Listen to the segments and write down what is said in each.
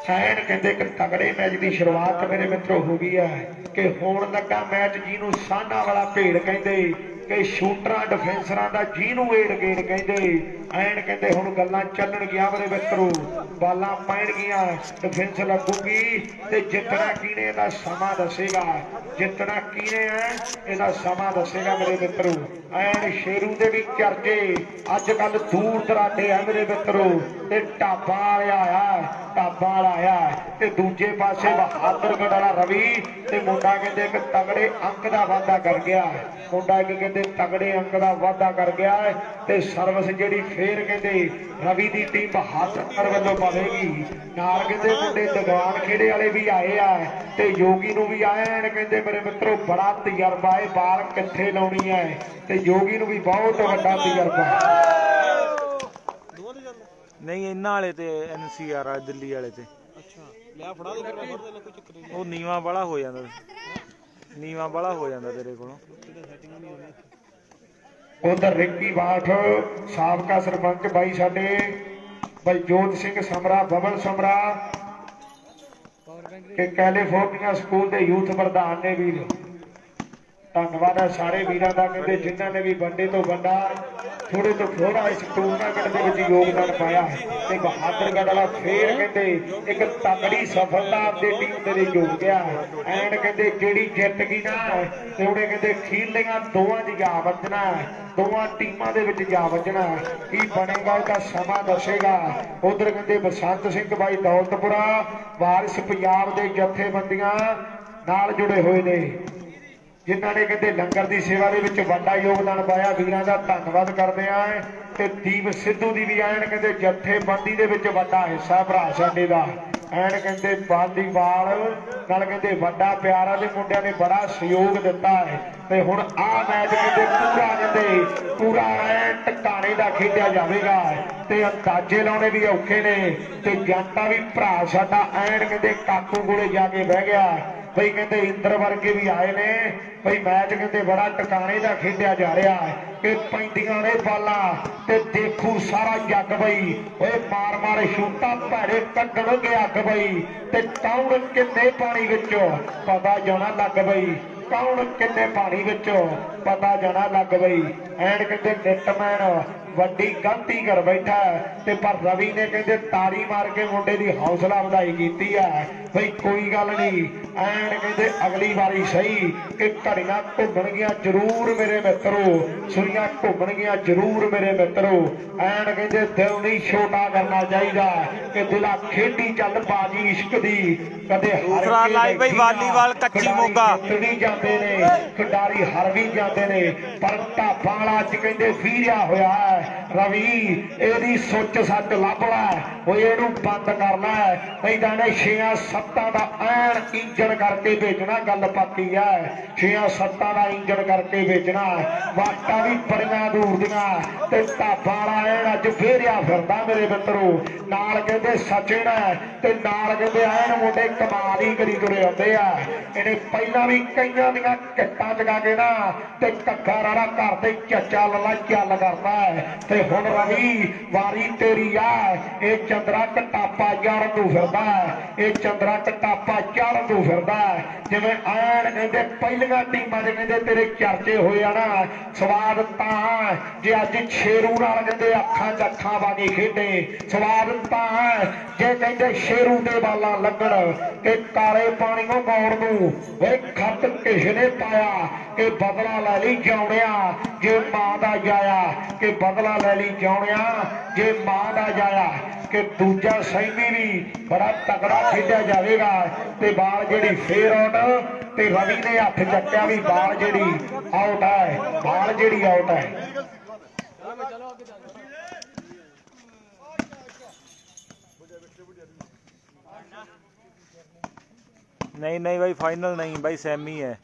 ਐਨ ਕਹਿੰਦੇ ਇੱਕ ਤਗੜੇ ਮੈਚ ਦੀ ਸ਼ੁਰੂਆਤ ਮੇਰੇ ਮਿੱਤਰੋ ਹੋ ਗਈ ਹੈ ਕਿ ਹੋਣ ਲੱਗਾ ਮੈਚ ਜਿਹਨੂੰ ਸਾਨਾ ਵਾਲਾ ਭੇੜ ਕਹਿੰਦੇ ਕਿ ਸ਼ੂਟਰਾਂ ਡਿਫੈਂਸਰਾਂ ਦਾ ਜਿਹਨੂੰ ਏਡ ਗੇੜ ਕਹਿੰਦੇ ਐਨ ਕਹਿੰਦੇ ਹੁਣ ਗੱਲਾਂ ਚੱਲਣ ਗਿਆ ਮੇਰੇ ਮਿੱਤਰੋ ਬਾਲਾਂ ਪੈਣਗੀਆਂ ਡਿਫੈਂਸ ਲੱਗੂਗੀ ਤੇ ਜਿੱਤਣਾ ਕਿਹਨੇ ਇਹਦਾ ਸਮਾਂ ਦੱਸੇਗਾ ਜਿੱਤਣਾ ਕਿਹਨੇ ਹੈ ਇਹਦਾ ਸਮਾਂ ਦੱਸੇਗਾ ਮੇਰੇ ਮਿੱਤਰੋ ਐਨ ਸ਼ੇਰੂ ਦੇ ਵੀ ਚਰਚੇ ਅੱਜ ਕੱਲ ਦੂਰ ਦਰਾਡੇ ਆ ਮੇਰੇ ਮਿੱਤਰੋ ਤੇ ਢਾਬਾ ਵਾਲਾ ਆਇਆ ਤੇ ਦੂਜੇ ਪਾਸੇ ਬਹਾਦਰਗੜ੍ਹ ਵਾਲਾ ਰਵੀ ਤੇ ਮੁੰਡਾ ਕਹਿੰਦੇ ਇੱਕ ਤਗੜੇ ਅੰਕ ਦਾ ਵਾਅਦਾ ਕਰ ਗਿਆ ਮੁੰਡਾ ਇੱਕ ਕਹਿੰਦੇ ਤਗੜੇ ਅੰਕ ਦਾ ਵਾਅਦਾ ਕਰ ਗਿਆ ਤੇ ਸਰਵਿਸ ਜਿਹੜੀ ਫੇਰ ਕਹਿੰਦੇ ਰਵੀ ਦੀ ਟੀਮ ਬਹਾਦਰ ਵੱਲੋਂ ਪਾਵੇਗੀ ਨਾਲ ਕਹਿੰਦੇ ਮੁੰਡੇ ਦਗਵਾਨ ਖੇੜੇ ਵਾਲੇ ਵੀ ਆਏ ਆ ਤੇ ਯੋਗੀ ਨੂੰ ਵੀ ਆਏ ਕਹਿੰਦੇ ਮੇਰੇ ਮਿੱਤਰੋ ਬੜਾ ਤਜਰਬਾ ਹੈ ਬਾਲ ਕਿੱਥੇ ਲਾਉਣੀ ਹੈ ਤੇ ਯੋਗੀ ਨੂੰ ਵੀ ਬਹੁਤ ਵੱਡਾ ਤਜਰਬਾ ਨਹੀਂ ਇਹਨਾਂ ਵਾਲੇ ਤੇ NCR ਆ ਦਿੱਲੀ ਵਾਲੇ ਤੇ ਲਿਆ ਫੜਾ ਦੇ ਫਿਰ ਫੜ ਦੇ ਕੋਈ ਚੱਕਰ ਨਹੀਂ ਉਹ ਨੀਵਾ ਵਾਲਾ ਹੋ ਜਾਂਦਾ ਤੇਰੇ ਕੋਲੋਂ ਉਧਰ ਰਿੰਕੀ ਬਾਠ ਸਾਬਕਾ ਸਰਪੰਚ ਬਾਈ ਸਾਡੇ ਬਲਜੋਤ ਸਿੰਘ ਸਮਰਾ ਬਬਲ ਸਮਰਾ ਕਿ ਕੈਲੀਫੋਰਨੀਆ ਸਕੂਲ ਦੇ ਯੂਥ ਪ੍ਰਧਾਨ ਨੇ ਵੀਰ ਧੰਨਵਾਦ ਹੈ ਸਾਰੇ ਵੀਰਾਂ ਦਾ ਕਹਿੰਦੇ ਜਿਨ੍ਹਾਂ ਨੇ ਵੀ ਵੱਡੇ ਤੋਂ ਵੱਡਾ ਥੋੜੇ ਤੋਂ ਥੋੜਾ ਇਸ ਟੂਰਨਾਮੈਂਟ ਦੇ ਵਿੱਚ ਯੋਗਦਾਨ ਪਾਇਆ ਤੇ ਬਹਾਦਰਗੜ੍ਹ ਵਾਲਾ ਫੇਰ ਕਹਿੰਦੇ ਇੱਕ ਤਕੜੀ ਸਫਲਤਾ ਆਪਣੀ ਟੀਮ ਦੇ ਲਈ ਜੋੜ ਗਿਆ ਐਂਡ ਕਹਿੰਦੇ ਜਿਹੜੀ ਜਿੱਤ ਗਈ ਨਾ ਤੇ ਉਹਨੇ ਕਹਿੰਦੇ ਖੀਰਲੀਆਂ ਦੋਵਾਂ ਦੀ ਜਾ ਵੱਜਣਾ ਦੋਵਾਂ ਟੀਮਾਂ ਦੇ ਵਿੱਚ ਜਾ ਵੱਜਣਾ ਕੀ ਬਣੇਗਾ ਉਹਦਾ ਸਮਾਂ ਦੱਸੇਗਾ ਉਧਰ ਕਹਿੰਦੇ ਬਸੰਤ ਸਿੰਘ ਬਾਈ ਦੌਲਤਪੁਰਾ ਵਾਰਿਸ ਪੰਜਾਬ ਦੇ ਜਥੇਬੰਦੀਆਂ ਨਾਲ ਜੁੜੇ ਹੋਏ ਨੇ ਜਿਨ੍ਹਾਂ ਨੇ ਕਹਿੰਦੇ ਲੰਗਰ ਦੀ ਸੇਵਾ ਦੇ ਵਿੱਚ ਵੱਡਾ ਯੋਗਦਾਨ ਪਾਇਆ ਵੀਰਾਂ ਦਾ ਧੰਨਵਾਦ ਕਰਦੇ ਆ ਤੇ ਦੀਪ ਸਿੱਧੂ ਦੀ ਵੀ ਐਨ ਕਹਿੰਦੇ ਜਥੇਬੰਦੀ ਦੇ ਵਿੱਚ ਵੱਡਾ ਹਿੱਸਾ ਭਰਾ ਸਾਡੇ ਦਾ ਐਨ ਕਹਿੰਦੇ ਵਾਲੀਬਾਲ ਨਾਲ ਕਹਿੰਦੇ ਵੱਡਾ ਪਿਆਰ ਆ ਤੇ ਮੁੰਡਿਆਂ ਨੇ ਬੜਾ ਸਹਿਯੋਗ ਦਿੱਤਾ ਹੈ ਤੇ ਹੁਣ ਆਹ ਮੈਚ ਕਹਿੰਦੇ ਪੂਰਾ ਐਨ ਟਿਕਾਣੇ ਦਾ ਖੇਡਿਆ ਜਾਵੇਗਾ ਤੇ ਅੰਦਾਜ਼ੇ ਲਾਉਣੇ ਵੀ ਔਖੇ ਨੇ ਤੇ ਜਨਤਾ ਵੀ ਭਰਾ ਸਾਡਾ ਐਨ ਕਹਿੰਦੇ ਕਾਕੂ ਕੋਲੇ ਜਾ ਕੇ ਬਹਿ ਗਿਆ ਬਈ ਕਹਿੰਦੇ ਇੰਦਰ ਵਰਗੇ ਵੀ ਆਏ ਨੇ ਬਈ ਮੈਚ ਕਹਿੰਦੇ ਬੜਾ ਟਿਕਾਣੇ ਦਾ ਖੇਡਿਆ ਜਾ ਰਿਹਾ ਹੈ ਕਿ ਪੈਂਦੀਆਂ ਨੇ ਬਾਲਾਂ ਤੇ ਦੇਖੂ ਸਾਰਾ ਜੱਗ ਬਈ ਓਏ ਮਾਰ ਸ਼ੂਟਾਂ ਭੈੜੇ ਕੱਢਣਗੇ ਅੱਗ ਬਈ ਤੇ ਕੌਣ ਕਿੰਨੇ ਪਾਣੀ ਵਿੱਚੋਂ ਪਤਾ ਜਾਣਾ ਲੱਗ ਬਈ ਕੌਣ ਕਿੰਨੇ ਪਾਣੀ ਵਿੱਚੋਂ ਪਤਾ ਜਾਣਾ ਲੱਗ ਬਈ ਐਂਡ ਕਹਿੰਦੇ ਨਿੱਟਮੈਨ ਵੱਡੀ ਗਲਤੀ ਕਰ ਬੈਠਾ ਤੇ ਪਰ ਰਵੀ ਨੇ ਕਹਿੰਦੇ ਤਾੜੀ ਮਾਰ ਕੇ ਮੁੰਡੇ ਦੀ ਹੌਸਲਾ ਵਧਾਈ ਕੀਤੀ ਹੈ ਬਈ ਕੋਈ ਗੱਲ ਨਹੀਂ ਐਂਡ ਕਹਿੰਦੇ ਅਗਲੀ ਵਾਰੀ ਸਹੀ ਕਿ ਘੜੀਆਂ ਘੁੰਮਣਗੀਆਂ ਜ਼ਰੂਰ ਮੇਰੇ ਮਿੱਤਰੋ ਸੂਈਆਂ ਘੁੰਮਣਗੀਆਂ ਜ਼ਰੂਰ ਮੇਰੇ ਮਿੱਤਰੋ ਐਂਡ ਕਹਿੰਦੇ ਦਿਲ ਨਹੀਂ ਛੋਟਾ ਕਰਨਾ ਚਾਹੀਦਾ ਕਿ ਦਿਲਾ ਖੇਡੀ ਚੱਲ ਬਾਜੀ ਇਸ਼ਕ ਦੀ ਕਦੇ ਦੂਸਰਾ ਲਾਈਵ ਬਈ ਵਾਲੀਬਾਲ ਕੱਚੀ ਮੋਗਾ ਵੀ ਜਾਂਦੇ ਨੇ ਖਿਡਾਰੀ ਹਰ ਵੀ ਜਾਂਦੇ ਨੇ ਪਰ ਢਾਬਾਂ ਵਾਲਾ ਅੱਜ ਕਹਿੰਦੇ ਵੀਰਿਆ ਹੋਇਆ ਹੈ ਰਵੀ ਇਹਦੀ ਸੁੱਚ ਸੱਚ ਲੱਭ ਲੈ ਓਏ ਇਹਨੂੰ ਬੰਦ ਕਰ ਲੈ ਨਹੀਂ ਤਾਂ ਇਹਨੇ 6-7 ਦਾ ਐਨ ਇੰਜਣ ਕਰਕੇ ਭੇਜਣਾ ਗੱਲ ਪੱਕੀ ਹੈ 6-7 ਦਾ ਇੰਜਣ ਕਰਕੇ ਭੇਜਣਾ ਵਾਟਾਂ ਵੀ ਬੜੀਆਂ ਦੂਰ ਦੀਆਂ ਤੇ ਢਾਬਾਂ ਵਾਲਾ ਐਨ ਅੱਜ ਫੇਰਿਆ ਫਿਰਦਾ ਮੇਰੇ ਮਿੱਤਰੋ ਨਾਲ ਕਹਿੰਦੇ ਸਚਿਨ ਤੇ ਨਾਲ ਕਹਿੰਦੇ ਐਨ ਮੁੰਡੇ ਕਮਾਲ ਹੀ ਕਰੀ ਤੁਰੇ ਆਉਂਦੇ ਆ ਇਹਨੇ ਪਹਿਲਾਂ ਵੀ ਕਈਆਂ ਦੀਆਂ ਕਿੱਟਾਂ ਚਗਾ ਕੇ ਨਾ ਤੇ ਕੱਖਾ ਰਾੜਾ ਘਰ ਦੇ ਚੱਚਾ ਲੱਲਾ ਚੱਲ ਕਰਦਾ ਤੇ ਹੁਣ ਰਵੀ ਵਾਰੀ ਤੇਰੀ ਆ ਇਹ ਚੰਦਰਾ ਕਟਾਪਾ ਯਾਰ ਤੂੰ ਫਿਰਦਾ ਇਹ ਚੰਦਰਾ ਕਟਾਪਾ ਚੜ ਤੂੰ ਫਿਰਦਾ ਜਿਵੇਂ ਐਨ ਕਹਿੰਦੇ ਪਹਿਲੀਆਂ ਟੀਮਾਂ ਦੇ ਕਹਿੰਦੇ ਤੇਰੇ ਚਰਚੇ ਹੋਏ ਆ ਨਾ ਸਵਾਦ ਤਾਂ ਜੇ ਅੱਜ ਸ਼ੇਰੂ ਨਾਲ ਕਹਿੰਦੇ ਅੱਖਾਂ 'ਚ ਅੱਖਾਂ ਪਾ ਕੇ ਖੇਡੇ ਸਵਾਦ ਤਾਂ ਜੇ ਕਹਿੰਦੇ ਸ਼ੇਰੂ ਦੇ ਬਾਲਾਂ ਲੱਗਣ ਕਿ ਕਾਲੇ ਪਾਣੀਓਂ ਮੌੜ ਨੂੰ ਓਏ ਖੱਤ ਕਿਸੇ ਨੇ ਪਾਇਆ ਕਿ ਬਦਲਾ ਲੈ ਲਈ ਜਾਉਣਿਆ ਜੇ ਮਾਂ ਦਾ ਜਾਇਆ ਕਿ ਬਦਲਾ ਲੈ ਲਈ ਜਾਉਣਿਆ ਜੇ ਮਾਂ ਦਾ ਜਾਇਆ ਕਿ ਦੂਜਾ ਸੈਮੀ ਵੀ ਬੜਾ ਤਕੜਾ ਖੇਡਿਆ ਜਾਵੇਗਾ ਤੇ ਬਾਲ ਜਿਹੜੀ ਫੇਰ ਆਊਟ ਤੇ ਰਵੀ ਨੇ ਹੱਥ ਚੱਕਿਆ ਵੀ ਬਾਲ ਜਿਹੜੀ ਆਊਟ ਹੈ ਬਾਲ ਜਿਹੜੀ ਆਊਟ ਹੈ नहीं भाई फाइनल नहीं भाई सेमी है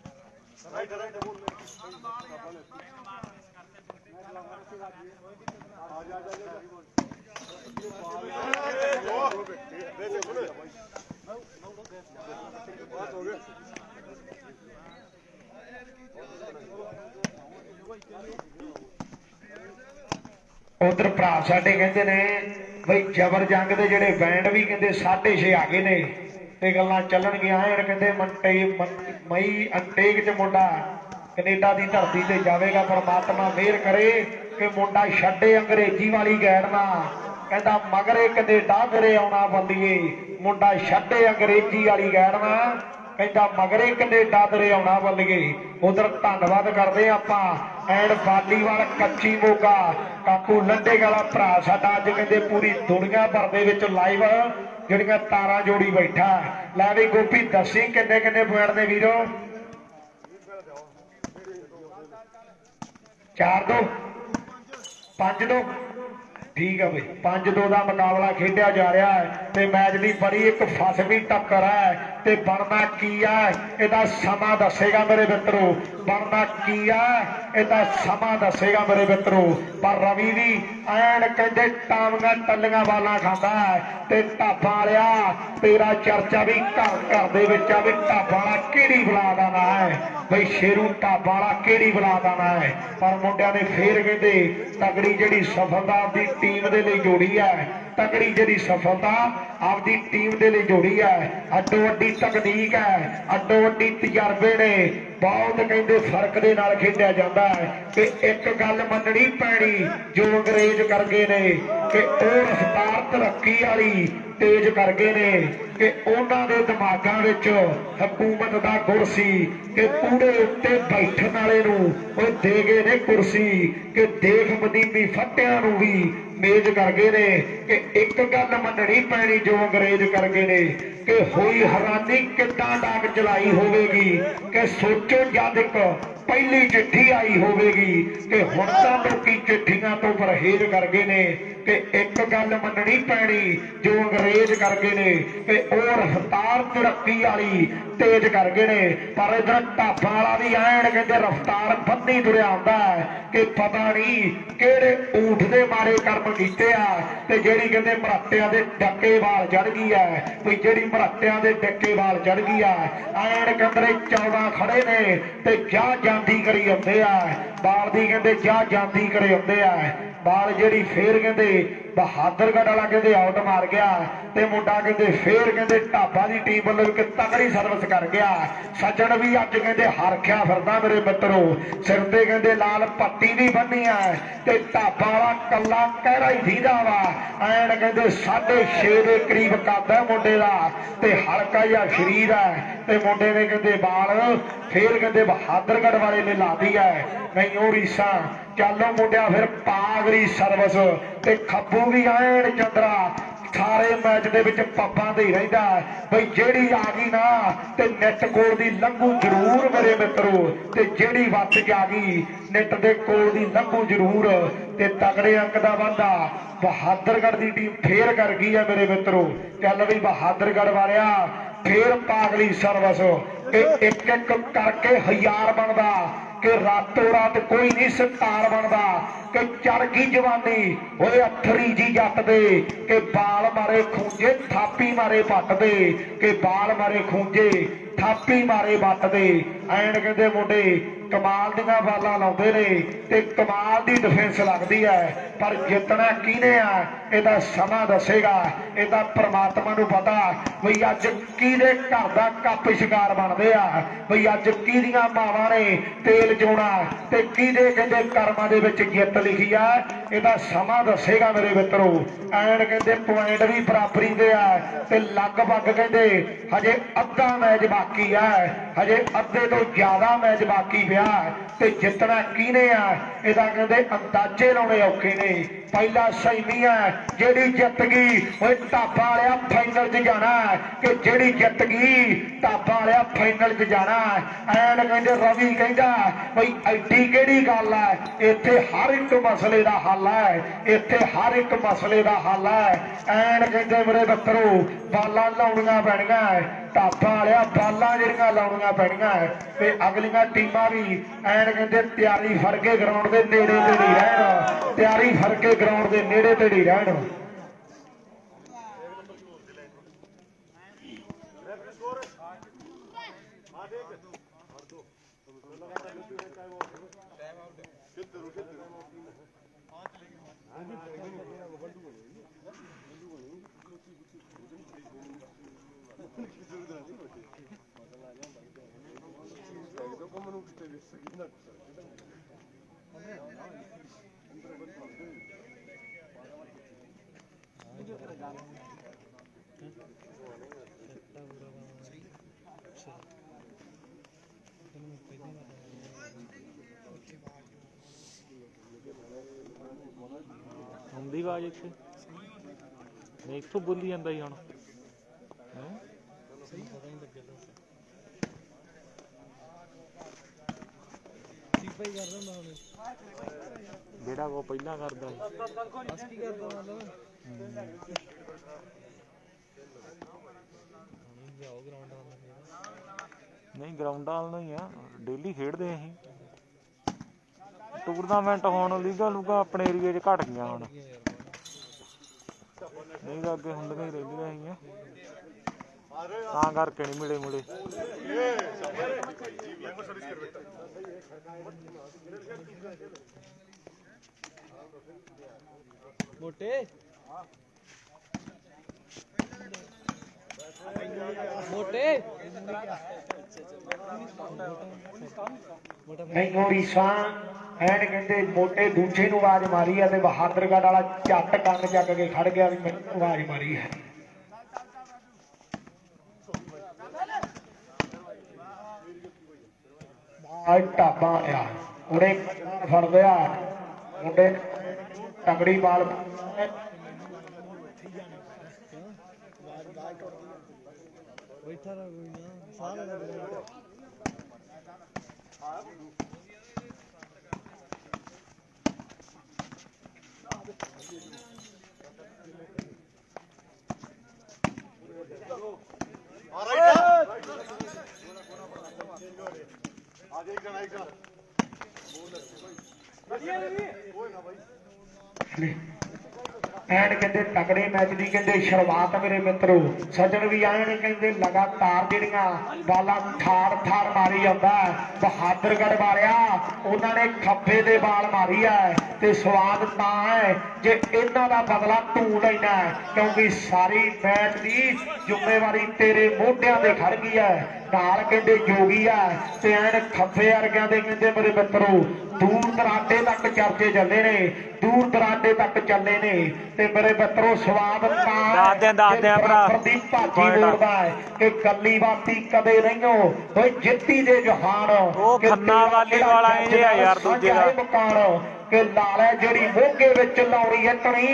ਉਧਰ ਭਰਾ ਸਾਡੇ ਕਹਿੰਦੇ ਨੇ ਬਈ ਜ਼ਬਰ ਜੰਗ ਦੇ ਜਿਹੜੇ ਬੈਂਡ ਵੀ ਕਹਿੰਦੇ 6:30 ਆ ਗਏ ਨੇ ਤੇ ਗੱਲਾਂ ਚੱਲਣਗੀਆਂ ਐਨ ਕਹਿੰਦੇ ਮਈ ਅੰਟੇਕ ਚ ਮੁੰਡਾ ਕੈਨੇਡਾ ਦੀ ਧਰਤੀ ਤੇ ਜਾਵੇਗਾ। ਪਰਮਾਤਮਾ ਮਿਹਰ ਕਰੇ ਕਿ ਮੁੰਡਾ ਛੱਡੇ ਅੰਗਰੇਜ਼ੀ ਵਾਲੀ ਗੈਰ ਨਾ ਕਹਿੰਦਾ ਮਗਰੇ ਕੈਨੇਡਾ ਤੇਰੇ ਆਉਣਾ ਬੰਦੀਏ ਮੁੰਡਾ ਛੱਡੇ ਅੰਗਰੇਜ਼ੀ ਵਾਲੀ ਗੈਰ ਨਾ ਕਹਿੰਦਾ ਮਗਰੇ ਕੈਨੇਡਾ ਤੇਰੇ ਆਉਣਾ ਬੱਲੀਏ। ਉਧਰ ਧੰਨਵਾਦ ਕਰਦੇ ਆਪਾਂ ਐਨ ਬਾਲੀਵਾਲ ਕੱਚੀ ਮੋਗਾ ਕਾਕੂ ਲੰਡੇ ਵਾਲਾ ਭਰਾ ਸਾਡਾ ਅੱਜ ਕਹਿੰਦੇ ਪੂਰੀ ਦੁਨੀਆ ਭਰ ਦੇ ਵਿੱਚ ਲਾਈਵ ਜਿਹੜੀਆਂ ਤਾਰਾਂ ਜੋੜੀ ਬੈਠਾ। ਲੈ ਵੀ ਗੋਪੀ ਦੱਸੀ ਕਿੰਨੇ ਕਿੰਨੇ ਪੁਆਇੰਟ ਨੇ ਵੀਰੋ? 4-2 5-2 ਠੀਕ ਹੈ ਬਈ 5-2 ਦਾ ਮੁਕਾਬਲਾ ਖੇਡਿਆ ਜਾ ਰਿਹਾ ਹੈ ਤੇ ਮੈਚ ਦੀ ਬੜੀ ਇੱਕ ਫਸਵੀਂ ਟੱਕਰ ਹੈ ਤੇ ਬਣਨਾ ਕੀ ਹੈ ਇਹਦਾ ਸਮਾਂ ਦੱਸੇਗਾ ਮੇਰੇ ਮਿੱਤਰੋ। ਬਣਨਾ ਕੀ ਹੈ ਇਹਦਾ ਸਮਾਂ ਦੱਸੇਗਾ ਮੇਰੇ ਮਿੱਤਰੋ। ਪਰ ਰਵੀ ਵੀ ਐਨ ਕਹਿੰਦੇ ਟਾਵੀਆਂ ਟੱਲੀਆਂ ਵਾਲਾਂ ਖਾਂਦਾ ਹੈ ਤੇ ਢਾਬਾ ਵਾਲਿਆ ਤੇਰਾ ਚਰਚਾ ਵੀ ਘਰ ਘਰ ਦੇ ਵਿੱਚ ਆ ਵੀ ਢਾਬਾ ਵਾਲਾ ਕਿਹੜੀ ਬਲਾ ਦਾ ਨਾਂ ਹੈ ਬਈ ਸ਼ੇਰੂ ਢਾਬਾ ਵਾਲਾ ਕਿਹੜੀ ਬਲਾ ਦਾ ਨਾਂ ਹੈ। ਪਰ ਮੁੰਡਿਆਂ ਨੇ ਫੇਰ ਕਹਿੰਦੇ ਤਗੜੀ ਜਿਹੜੀ ਸਫਲਤਾ ਆਪਦੀ ਟੀਮ ਦੇ ਲਈ ਜੋੜੀ ਹੈ ਤਗੜੀ ਜਿਹੜੀ ਸਫਲਤਾ ਆਪਦੀ ਟੀਮ ਦੇ ਲਈ ਜੋੜੀ ਹੈ। ਅੱਡੋ ਅੱਡੀ ਤਕਨੀਕ ਹੈ ਅੱਡੋ ਅੱਡੀ ਤਜਰਬੇ ਨੇ ਬਹੁਤ ਕਹਿੰਦੇ ਫਰਕ ਦੇ ਨਾਲ ਖੇਡਿਆ ਜਾਂਦਾ ਹੈ ਕਿ ਇੱਕ ਗੱਲ ਮੰਨਣੀ ਪੈਣੀ ਜੋ ਅੰਗਰੇਜ਼ ਕਰ ਗਏ ਨੇ ਕਿ ਉਹ ਰਫਤਾਰ ਤਰੱਕੀ ਵਾਲੀ ਤੇਜ਼ ਕਰ ਗਏ ਨੇ ਕਿ ਉਹਨਾਂ ਦੇ ਦਿਮਾਗਾਂ ਵਿੱਚ ਹਕੂਮਤ ਦਾ ਗੁਰ ਸੀ ਕਿ ਪੂਰੇ ਉੱਤੇ ਬੈਠਣ ਵਾਲੇ ਨੂੰ ਉਹ ਦੇ ਗਏ ਨੇ ਕੁਰਸੀ ਕਿ ਦੇਖ ਮਦੀਨੀ ਫੱਟਿਆਂ ਨੂੰ ਵੀ ਮੇਜ਼ ਕਰ ਗਏ ਨੇ ਕਿ ਇੱਕ ਗੱਲ ਮੰਨਣੀ ਪੈਣੀ ਜੋ ਅੰਗਰੇਜ਼ ਕਰ ਗਏ ਨੇ ਕਿ ਹੋਈ ਹੈਰਾਨੀ ਕਿੱਦਾਂ ਡਾਕ ਚਲਾਈ ਹੋਵੇਗੀ ਕਿ ਸੋਚੋ ਜਦ ਇੱਕ ਪਹਿਲੀ ਚਿੱਠੀ ਆਈ ਹੋਵੇਗੀ ਕਿ ਹੁਣ ਤਾਂ ਲੋਕੀ ਚਿੱਠੀਆਂ ਤੋਂ ਪਰਹੇਜ਼ ਕਰ ਗਏ ਨੇ ਕਿ ਇੱਕ ਗੱਲ ਮੰਨਣੀ ਪੈਣੀ ਜੋ ਅੰਗਰੇਜ਼ ਕਰ ਗਏ ਨੇ ਕਿ ਉਹ ਰਫਤਾਰ ਤਰੱਕੀ ਵਾਲੀ ਤੇਜ਼ ਕਰ ਗਏ ਨੇ। ਪਰ ਇਧਰ ਢਾਬਾ ਵਾਲਾ ਵੀ ਐਨ ਕਹਿੰਦੇ ਰਫਤਾਰ ਬੰਨੀ ਤੁਰਿਆ ਹੁੰਦਾ ਹੈ ਕਿ ਪਤਾ ਨਹੀਂ ਕਿਹੜੇ ਊਠ ਦੇ ਮਾਰੇ ਕਰਮ ਕੀਤੇ ਆ ਤੇ ਜਿਹੜੀ ਕਹਿੰਦੇ ਮਰਾਟਿਆਂ ਦੇ ਡੱਕੇ ਵਾਲ ਚੜ ਗਈ ਹੈ ਵੀ ਜਿਹੜੀ ਮਰਾਟਿਆਂ ਦੇ ਡੱਕੇ ਵਾਲ ਚੜ ਗਈ ਆ ਐਨ ਕਹਿੰਦੇ 14 ਖੜੇ ਨੇ ਤੇ ਜਾ ਜਾਂਦੀ ਕਰੀ ਆਉਂਦੇ ਆ ਬਾਲ ਦੀ ਕਹਿੰਦੇ ਜਾ ਜਾਂਦੀ ਕਰੇ ਆਉਂਦੇ ਆ ਬਾਲ ਜਿਹੜੀ ਫੇਰ ਕਹਿੰਦੇ ਬਹਾਦਰਗੜ੍ਹ ਵਾਲਾ ਕਹਿੰਦੇ ਆਊਟ ਮਾਰ ਗਿਆ ਤੇ ਮੁੰਡਾ ਕਹਿੰਦੇ ਫੇਰ ਕਹਿੰਦੇ ਢਾਬਾ ਦੀ ਟੀਮ ਵੱਲੋਂ ਇੱਕ ਤਕੜੀ ਸਰਵਿਸ ਕਰ ਗਿਆ। ਸੱਜਣ ਵੀ ਅੱਜ ਕਹਿੰਦੇ ਹਰਖਿਆ ਫਿਰਦਾ ਮੇਰੇ ਮਿੱਤਰੋ ਸਿਰ ਤੇ ਕਹਿੰਦੇ ਲਾਲ ਪੱਟੀ ਵੀ ਬੰਨੀ ਹੈ ਤੇ ਢਾਬਾ ਵਾਲਾ ਕੱਲਾ ਕਹਿਰਾ ਹੀ ਦੀਦਾ ਵਾ ਐਨ ਕਹਿੰਦੇ 6.5 ਦੇ ਕਰੀਬ ਕੱਦ ਹੈ ਮੁੰਡੇ ਦਾ ਤੇ ਹਲਕਾ ਜਿਹਾ ਸਰੀਰ ਹੈ ਤੇ ਮੁੰਡੇ ਨੇ ਕਹਿੰਦੇ ਬਾਲ ਫੇਰ ਕਹਿੰਦੇ ਬਹਾਦਰਗੜ੍ਹ ਵਾਲੇ ਨੇ ਲਾਦੀ ਹੈ ਨਹੀਂ ਉਹ ਰੀਸਾਂ ਚੱਲੋ ਮੁੰਡਿਆ ਫਿਰ ਪਾਗਰੀ ਸਰਵਿਸ ਤੇ ਖੱਬੂ ਵੀ ਐਨ ਚੰਦਰਾ ਸਾਰੇ ਮੈਚ ਦੇ ਵਿੱਚ ਪੱਬਾਂ ਤੇ ਹੀ ਰਹਿੰਦਾ ਬਈ ਜਿਹੜੀ ਆ ਗਈ ਨਾ ਤੇ ਨੈਟ ਕੋਲ ਦੀ ਲੰਘੂ ਜ਼ਰੂਰ ਮੇਰੇ ਮਿੱਤਰੋ ਤੇ ਜਿਹੜੀ ਵੱਤ ਜਾ ਗਈ ਨੈਟ ਦੇ ਕੋਲ ਦੀ ਲੰਘੂ ਜ਼ਰੂਰ ਤੇ ਤਗੜੇ ਅੰਕ ਦਾ ਵਾਧਾ ਬਹਾਦਰਗੜ੍ਹ ਦੀ ਟੀਮ ਫੇਰ ਕਰ ਗਈ ਹੈ ਮੇਰੇ ਮਿੱਤਰੋ। ਚੱਲ ਵੀ ਬਹਾਦਰਗੜ੍ਹ ਵਾਲਿਆ ਫੇਰ ਪਾਗਲੀ ਸਰਵਿਸ ਕਿ ਇੱਕ ਇੱਕ ਕਰਕੇ 1000 ਬਣਦਾ ਕਿ ਰਾਤੋਂ ਰਾਤ ਕੋਈ ਨਹੀਂ ਸਤਾਰ ਬਣਦਾ ਕਿ ਚੜ ਗਈ ਜਵਾਨੀ ਓਏ ਅਥਰੀ ਜੀ ਜੱਟ ਦੇ ਕਿ ਬਾਲ ਮਾਰੇ ਖੂੰਜੇ ਥਾਪੀ ਮਾਰੇ ਪੱਟ ਦੇ ਕਿ ਬਾਲ ਮਾਰੇ ਖੂੰਜੇ ਥਾਪੀ ਮਾਰੇ ਵੱਟ ਦੇ ਐਨ ਕਹਿੰਦੇ ਮੁੰਡੇ ਕਮਾਲ ਦੀਆਂ ਬਾਲਾਂ ਲਾਉਂਦੇ ਨੇ ਤੇ ਕਮਾਲ ਦੀ ਡਿਫੈਂਸ ਲੱਗਦੀ ਹੈ ਪਰ ਜਿੱਤਣਾ ਕਿਹਨੇ ਆ ਇਹਦਾ ਸਮਾਂ ਦੱਸੇਗਾ ਇਹਦਾ ਪ੍ਰਮਾਤਮਾ ਨੂੰ ਪਤਾ ਬਈ ਅੱਜ ਕਿਹਦੇ ਘਰ ਦਾ ਕੱਪ ਸ਼ਿਕਾਰ ਬਣਦੇ ਆ ਬਈ ਅੱਜ ਕਿਹਦੀਆਂ ਮਾਵਾਂ ਨੇ ਤੇਲ ਚੋਣਾ ਤੇ ਕਿਹਦੇ ਕਹਿੰਦੇ ਕਰਮਾਂ ਦੇ ਵਿੱਚ ਜਿੱਤ ਲਿਖੀ ਆ ਇਹਦਾ ਸਮਾਂ ਦੱਸੇਗਾ ਮੇਰੇ ਮਿੱਤਰੋ। ਐਨ ਕਹਿੰਦੇ ਪੁਆਇੰਟ ਵੀ ਬਰਾਬਰੀ ਦੇ ਆ ਤੇ ਲਗਭਗ ਕਹਿੰਦੇ ਹਜੇ ਅੱਧਾ ਮੈਚ ਬਾਕੀ ਆ ਹਜੇ ਅੱਧੇ ਤੋਂ ਜ਼ਿਆਦਾ ਮੈਚ ਬਾਕੀ ਪਿਆ ਤੇ ਜਿੱਤਣਾ ਕਿਹਨੇ ਆ ਇਹਦਾ ਕਹਿੰਦੇ ਅੰਦਾਜ਼ੇ ਲਾਉਣੇ ਔਖੇ ਨੇ। ਪਹਿਲਾ ਸੈਮੀ ਹੈ ਜਿਹੜੀ ਜਿੱਤ ਗਈ ਓਏ ਢਾਬਾ ਵਾਲਿਆ ਫਾਈਨਲ 'ਚ ਜਾਣਾ ਕਿ ਜਿਹੜੀ ਜਿੱਤ ਗਈ ਢਾਬਾ ਵਾਲਿਆ ਫਾਈਨਲ 'ਚ ਜਾਣਾ ਐਨ ਕਹਿੰਦੇ ਰਵੀ ਕਹਿੰਦਾ ਬਈ ਐਡੀ ਕਿਹੜੀ ਗੱਲ ਹੈ ਇੱਥੇ ਹਰ ਇੱਕ ਮਸਲੇ ਦਾ ਹੱਲ ਹੈ ਇੱਥੇ ਹਰ ਇੱਕ ਮਸਲੇ ਦਾ ਹੱਲ ਹੈ ਐਨ ਕਹਿੰਦੇ ਮੇਰੇ ਮਿੱਤਰੋ ਬਾਲਾਂ ਲਾਉਣੀਆਂ ਪੈਣੀਆਂ ਢਾਬਾ ਵਾਲਿਆ ਬਾਲਾਂ ਜਿਹੜੀਆਂ ਲਾਉਣੀਆਂ ਪੈਣੀਆਂ ਤੇ ਅਗਲੀਆਂ ਟੀਮਾਂ ਵੀ ਐਨ ਕਹਿੰਦੇ ਤਿਆਰੀ ਫੜ ਕੇ ਗਰਾਊਂਡ ਦੇ ਨੇੜੇ ਤੇੜੀ ਰਹਿਣ ਤਿਆਰੀ ਫੜ ਕੇ ਗਰਾਊਂਡ ਦੇ ਨੇੜੇ ਤੇੜੀ ਰਹਿਣ। ਹੁੰਦੀ ਆਵਾਜ਼ ਇੱਥੇ ਨਹੀਂ ਇੱਥੋਂ ਬੋਲੀ ਜਾਂਦਾ ਸੀ ਹੁਣ ਜਿਹੜਾ ਉਹ ਪਹਿਲਾਂ ਕਰਦਾ ਸੀ ਨਹੀਂ ਗਰਾਊਂਡਾਂ ਵਾਲ ਨਹੀਂ ਆ ਡੇਲੀ ਖੇਡਦੇ ਅਸੀਂ ਟੂਰਨਾਮੈਂਟ ਹੁਣ ਲੀਗਾ ਲੂਗਾ ਆਪਣੇ ਏਰੀਏ 'ਚ ਘਟ ਗਈਆਂ ਹੁਣ ਨਹੀਂ ਤਾਂ ਅੱਗੇ ਹੁੰਦੀਆਂ ਹੀ ਰਹਿੰਦੀਆਂ ਹੈਗੀਆਂ ਤਾਂ ਕਰਕੇ ਨਹੀਂ ਮਿਲੇ ਮੁਲੇ ਮੋਟੇ ਮੋਟੇ ਨਹੀਂ ਰੀਸਾਂ ਐਨ ਕਹਿੰਦੇ ਮੋਟੇ ਦੂਜੇ ਨੂੰ ਆਵਾਜ਼ ਮਾਰੀ ਆ ਤੇ ਬਹਾਦਰਗੜ੍ਹ ਵਾਲਾ ਝੱਟ ਕੰਨ ਚੱਕ ਕੇ ਖੜ ਗਿਆ ਵੀ ਮੈਨੂੰ ਆਵਾਜ਼ ਮਾਰੀ ਹੈ ਬਾਈ ਢਾਬਾ ਆ ਉਹਨੇ ਫੜ ਲਿਆ ਮੁੰਡੇ ਤਗੜੀ ਬਾਲ ਬੈਠਾ ਰਹ ਕੋਈ ਨਾ ਸਾਹ ਲੈ ਐਨ ਕਹਿੰਦੇ ਤਕੜੇ ਮੈਚ ਦੀ ਕਹਿੰਦੇ ਸ਼ੁਰੂਆਤ ਮੇਰੇ ਮਿੱਤਰੋ ਸੱਜਣ ਵੀ ਆਏ ਨੇ ਕਹਿੰਦੇ ਲਗਾਤਾਰ ਜਿਹੜੀਆਂ ਬਾਲਾਂ ਥਾੜ ਮਾਰੀ ਜਾਂਦਾ ਬਹਾਦਰਗੜ੍ਹ ਵਾਲਿਆ ਉਹਨਾਂ ਨੇ ਖੱਬੇ ਦੇ ਬਾਲ ਮਾਰੀ ਹੈ ਤੇ ਸਵਾਦ ਤਾਂ ਹੈ ਜੇ ਇਹਨਾਂ ਦਾ ਬਦਲਾ ਤੂੰ ਲੈਣਾ ਕਿਉਂਕਿ ਸਾਰੀ ਮੈਚ ਦੀ ਜ਼ਿੰਮੇਵਾਰੀ ਤੇਰੇ ਮੋਢਿਆਂ ਤੇ ਖੜ ਗਈ ਹੈ ਨਾਲ ਕਹਿੰਦੇ ਜੋਗੀ ਆ ਤੇ ਐਨ ਖੱਬੇ ਵਰਗਿਆਂ ਦੇ ਕਹਿੰਦੇ ਮੇਰੇ ਮਿੱਤਰੋ ਦੂਰ ਦਰਾਡੇ ਤੱਕ ਚਰਚੇ ਚੱਲੇ ਨੇ ਦੂਰ ਦਰਾਡੇ ਤੱਕ ਚੱਲੇ ਨੇ ਤੇ ਮੇਰੇ ਮਿੱਤਰੋ ਸਵਾਦ ਤਾਂ ਦੱਸਦੇ ਆ ਭਰਾ ਦੀ ਭਾਜੀ ਬੋਲਦਾ ਹੈ ਕਿ ਕੱਲੀ ਬਾਤੀ ਕਦੇ ਨਹੀਂਓ ਓਏ ਜਿੱਤੀ ਦੇ ਜਹਾਨ ਉਹ ਖੰਨਾ ਵਾਲੀ ਵਾਲਾ ਇਹ ਆ ਯਾਰ ਦੂਜੇ ਦਾ ਮਕਾਨ ਕਿ ਲਾਲੇ ਜਿਹੜੀ ਮੋਗੇ ਵਿੱਚ ਲਾਉਣੀ ਇੱਟਣੀ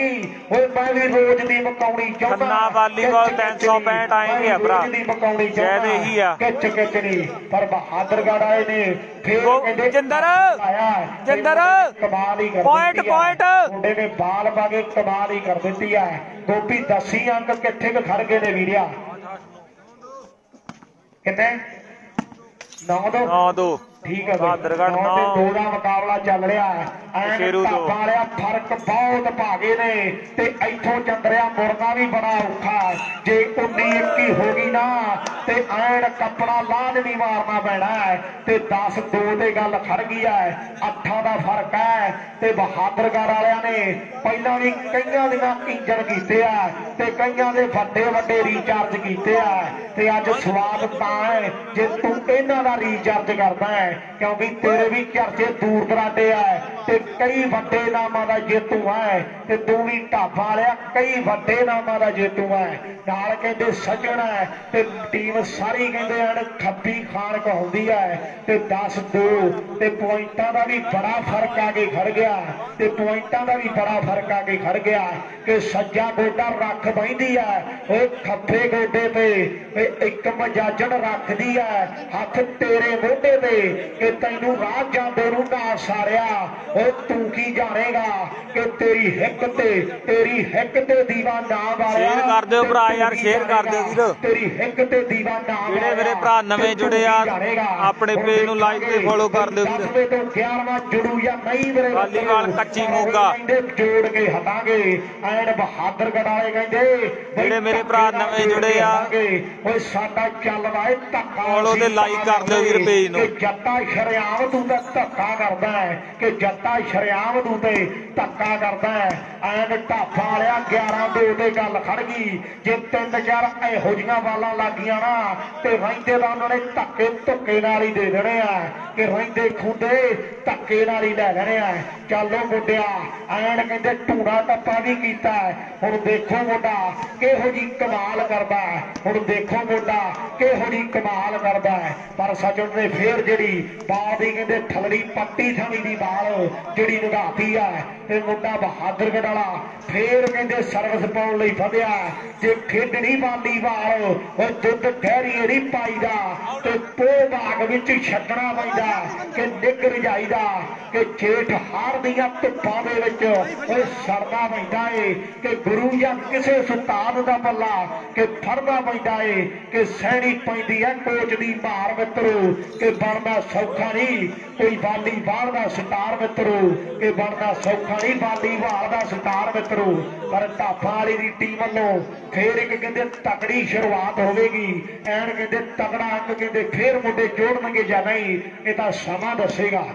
ਓਏ ਮੈਂ ਵੀ ਰੋਜ਼ ਦੀ ਮਕਾਉਣੀ ਚਾਹੁੰਦਾ ਖੰਨਾ ਵਾਲੀਬਾਲ 365 ਆਏਗੇ ਆ ਭਰਾ ਸ਼ਾਇਦ ਇਹੀ ਆ ਕਿਚ ਨਹੀਂ ਪਰ ਬਹਾਦਰਗੜ੍ਹ ਆਏ ਨੇ ਫੇਰ ਜਿੰਦਰ ਕਮਾਲ ਹੀ ਕਰ ਪੁਆਇੰਟ ਮੁੰਡੇ ਨੇ ਬਾਲ ਪਾ ਕੇ ਕਮਾਲ ਹੀ ਕਰ ਦਿੱਤੀ ਆ ਗੋਪੀ 10 ਅੰਕ ਕਿੱਥੇ ਕੁ ਖੜ ਗਏ ਨੇ ਵੀਰਿਆ ਕਿੰਨੇ 9-2 ਠੀਕ ਹੈ ਬਹਾਦਰਗੜ੍ਹ 9-2 ਦਾ ਮੁਕਾਬਲਾ ਚੱਲ ਰਿਹਾ ਹੈ ਸ਼ੇਰੂ ਦੋ ਵਾਲਿਆ ਫਰਕ ਬਹੁਤ ਭਾਗੇ ਨੇ ਤੇ ਇੱਥੋਂ ਚੰਦਰਿਆ ਮੁੜਨਾ ਵੀ ਬੜਾ ਔਖਾ ਜੇ 19-21 ਹੋ ਗਈ ਨਾ ਤੇ ਐਨ ਕੱਪੜਾ ਲਾਜ਼ਮੀ ਮਾਰਨਾ ਪੈਣਾ ਤੇ 10-2 ਦੇ ਗੱਲ ਖੜ ਗਈ ਹੈ 8 ਦਾ ਫਰਕ ਹੈ ਤੇ ਬਹਾਦਰਗੜ੍ਹ ਵਾਲਿਆਂ ਨੇ ਪਹਿਲਾਂ ਵੀ ਕਈਆਂ ਦੀਆਂ ਇੰਜਣ ਕੀਤੇ ਆ ਤੇ ਕਈਆਂ ਦੇ ਵੱਡੇ ਰੀਚਾਰਜ ਕੀਤੇ ਆ ਤੇ ਅੱਜ ਸਵਾਦ ਤਾਂ ਹੈ ਜੇ ਤੂੰ ਇਹਨਾਂ ਦਾ ਰੀਚਾਰਜ ਕਰਦਾ ਹੈ ਕਿਉਂਕਿ ਤੇਰੇ ਵੀ ਚਰਚੇ ਦੂਰ ਦਰਾਡੇ ਆ ਤੇ ਕਈ ਵੱਡੇ ਨਾਮਾਂ ਦਾ ਜੇਤੂ ਹੈ ਤੇ ਤੂੰ ਵੀ ਢਾਬਾ ਵਾਲਿਆ ਕਈ ਵੱਡੇ ਨਾਮਾਂ ਦਾ ਜੇਤੂ ਹੈ ਨਾਲ ਕਹਿੰਦੇ ਸੱਜਣ ਹੈ ਤੇ ਟੀਮ ਸਾਰੀ ਕਹਿੰਦੇ ਹਨ ਖੱਬੀ ਖਾਨ ਕਹਾਉਂਦੀ ਹੈ ਤੇ 10-2 ਤੇ ਪੁਆਇੰਟਾਂ ਦਾ ਵੀ ਬੜਾ ਫਰਕ ਆ ਕੇ ਖੜ ਗਿਆ ਤੇ ਪੁਆਇੰਟਾਂ ਦਾ ਵੀ ਬੜਾ ਫਰਕ ਆ ਕੇ ਖੜ ਗਿਆ ਕਿ ਸੱਜਾ ਗੋਡਾ ਰੱਖ ਬੈਂਦੀ ਹੈ ਉਹ ਖੱਬੇ ਗੋਡੇ ਤੇ ਇੱਕ ਮਜਾਜਣ ਰੱਖਦੀ ਹੈ ਹੱਥ ਤੇਰੇ ਮੋਢੇ ਤੇ ਕਿ ਤੈਨੂੰ ਰਾਹ ਜਾਂਦੇ ਨੂੰ ਨਾ ਸਾਰਿਆ ਉਹ ਤੂੰ ਕੀ ਜਾਣੇਗਾ ਕਿ ਤੇਰੀ ਹਿੱਕ ਤੇ ਦੀਵਾ ਨਾ ਵਾਲਿਆ ਸ਼ੇਅਰ ਕਰ ਦਿਓ ਭਰਾ ਯਾਰ ਸ਼ੇਅਰ ਕਰ ਦਿਓ ਵੀਰ ਤੇਰੀ ਹਿੱਕ ਤੇ ਦੀਵਾ ਜਿਹੜੇ ਮੇਰੇ ਭਰਾ ਨਵੇਂ ਜੁੜੇ ਆ ਆਪਣੇ ਪੇਜ ਨੂੰ ਲਾਈਕ ਤੇ ਫੋਲੋ ਕਰ ਦਿਓ ਵੀਰ। 10 ਤੋਂ 11ਵਾਂ ਜੁੜੂ ਜਾਂ ਨਹੀਂ ਵੀਰੇ ਵਾਲੀਬਾਲ ਕੱਚੀ ਮੋਗਾ ਜੋੜ ਕੇ ਹਟਾਂਗੇ ਐਨ ਬਹਾਦਰਗੜ੍ਹ ਵਾਲੇ ਕਹਿੰਦੇ ਜਿਹੜੇ ਮੇਰੇ ਭਰਾ ਨਵੇਂ ਜੁੜੇ ਆ ਓਏ ਸਾਡਾ ਚੱਲਦਾ ਏ ਧੱਕਾ ਫੋਲੋ ਤੇ ਲਾਈਕ ਕਰ ਦਿਓ ਵੀਰ ਪੇਜ ਨੂੰ। ਕਿ ਜੱਟਾ ਸ਼ਰਿਆਮ ਤੂੰ ਤਾਂ ਧੱਕਾ ਕਰਦਾ ਹੈ ਕਿ ਜੱਟਾ ਸ਼ਰਿਆਮ ਤੂੰ ਤੇ ਧੱਕਾ ਕਰਦਾ ਹੈ ਐਨ ਢਾਫਾ ਵਾਲਿਆ 11-2 ਤੇ ਗੱਲ ਖੜ ਗਈ ਜੇ 3-4 ਇਹੋ ਜਿਹੀਆਂ ਵਾਲਾਂ ਲੱਗੀਆਂ ਨਾ ਤੇ ਰਹਿੰਦੇ ਤਾਂ ਉਹਨਾਂ ਨੇ ਧੱਕੇ ਨਾਲ ਹੀ ਦੇ ਦੇਣੇ ਆ ਕਿ ਰਹਿੰਦੇ ਖੁੰਦੇ ਧੱਕੇ ਨਾਲ ਹੀ ਲੈ ਲੈਣੇ ਆ। ਚੱਲੋ ਮੁੰਡਿਆ ਐਨ ਕਹਿੰਦੇ ਢੂੜਾ ਟੱਪਾ ਵੀ ਕੀਤਾ ਹੁਣ ਦੇਖੋ ਮੁੰਡਾ ਕਿਹੋ ਜੀ ਕਮਾਲ ਕਰਦਾ ਹੁਣ ਦੇਖੋ ਮੁੰਡਾ ਕਿਹੋ ਜੀ ਕਮਾਲ ਕਰਦਾ ਪਰ ਸੱਜਣ ਨੇ ਫੇਰ ਜਿਹੜੀ ਬਾਲ ਦੀ ਕਹਿੰਦੇ ਥਲੜੀ ਪੱਟੀ ਥਾਣੀ ਦੀ ਬਾਲ ਜਿਹੜੀ ਨਿਗਾਹਤੀ ਆ ਤੇ ਮੁੰਡਾ ਬਹਾਦਰਗੜ੍ਹ ਵਾਲਾ ਫੇਰ ਕਹਿੰਦੇ ਸਰਵਿਸ ਪਾਉਣ ਲਈ ਵਧਿਆ ਜੇ ਖੇਡਣੀ ਵਾਲੀਬਾਲ ਉਹ ਦੁੱਧ ਡੈਰੀ ਨਹੀਂ ਪਾਈਦਾ ਤੇ ਪੋਹ ਬਾਗ ਵਿੱਚ ਛੱਡਣਾ ਪੈਂਦਾ ਕਿ ਨਿੱਘ ਰਜਾਈਦਾ ਕਿ ਜੇਠ ਹਾਰ ਦੀਆਂ ਧੁੱਪਾਂ ਦੇ ਵਿੱਚ ਉਹ ਸੜਨਾ ਪੈਂਦਾ ਏ ਕਿ ਗੁਰੂ ਜਾਂ ਕਿਸੇ ਉਸਤਾਦ ਦਾ ਪੱਲਾ ਕਿ ਫੜਨਾ ਪੈਂਦਾ ਏ ਕਿ ਸਹਿਣੀ ਪੈਂਦੀ ਹੈ ਕੋਚ ਦੀ ਮਾਰ ਮਿੱਤਰੋ ਕਿ ਬਣਨਾ ਸੌਖਾ ਨਹੀਂ ਕੋਈ ਵਾਲੀਬਾਲ ਦਾ ਸਟਾਰ ਮਿੱਤਰੋ ਕਿ ਬਣਨਾ ਸੌਖਾ ਨਹੀਂ ਵਾਲੀਬਾਲ ਦਾ ਸਟਾਰ ਮਿੱਤਰੋ ਪਰ ਢਾਫਾ ਵਾਲੀ ਦੀ ਟੀਮ ਵੱਲੋਂ ਫੇਰ ਇੱਕ ਕਹਿੰਦੇ ਤਕੜੀ ਸ਼ੁਰੂਆਤ ਹੋਵੇਗੀ ਐਨ ਕਹਿੰਦੇ ਤਕੜਾ ਅੰਕ ਕਹਿੰਦੇ ਫੇਰ ਮੁੰਡੇ ਜੋੜਨਗੇ ਜਾਂ ਨਹੀਂ ਇਹ ਤਾਂ ਸਮਾਂ ਦੱਸੇਗਾ।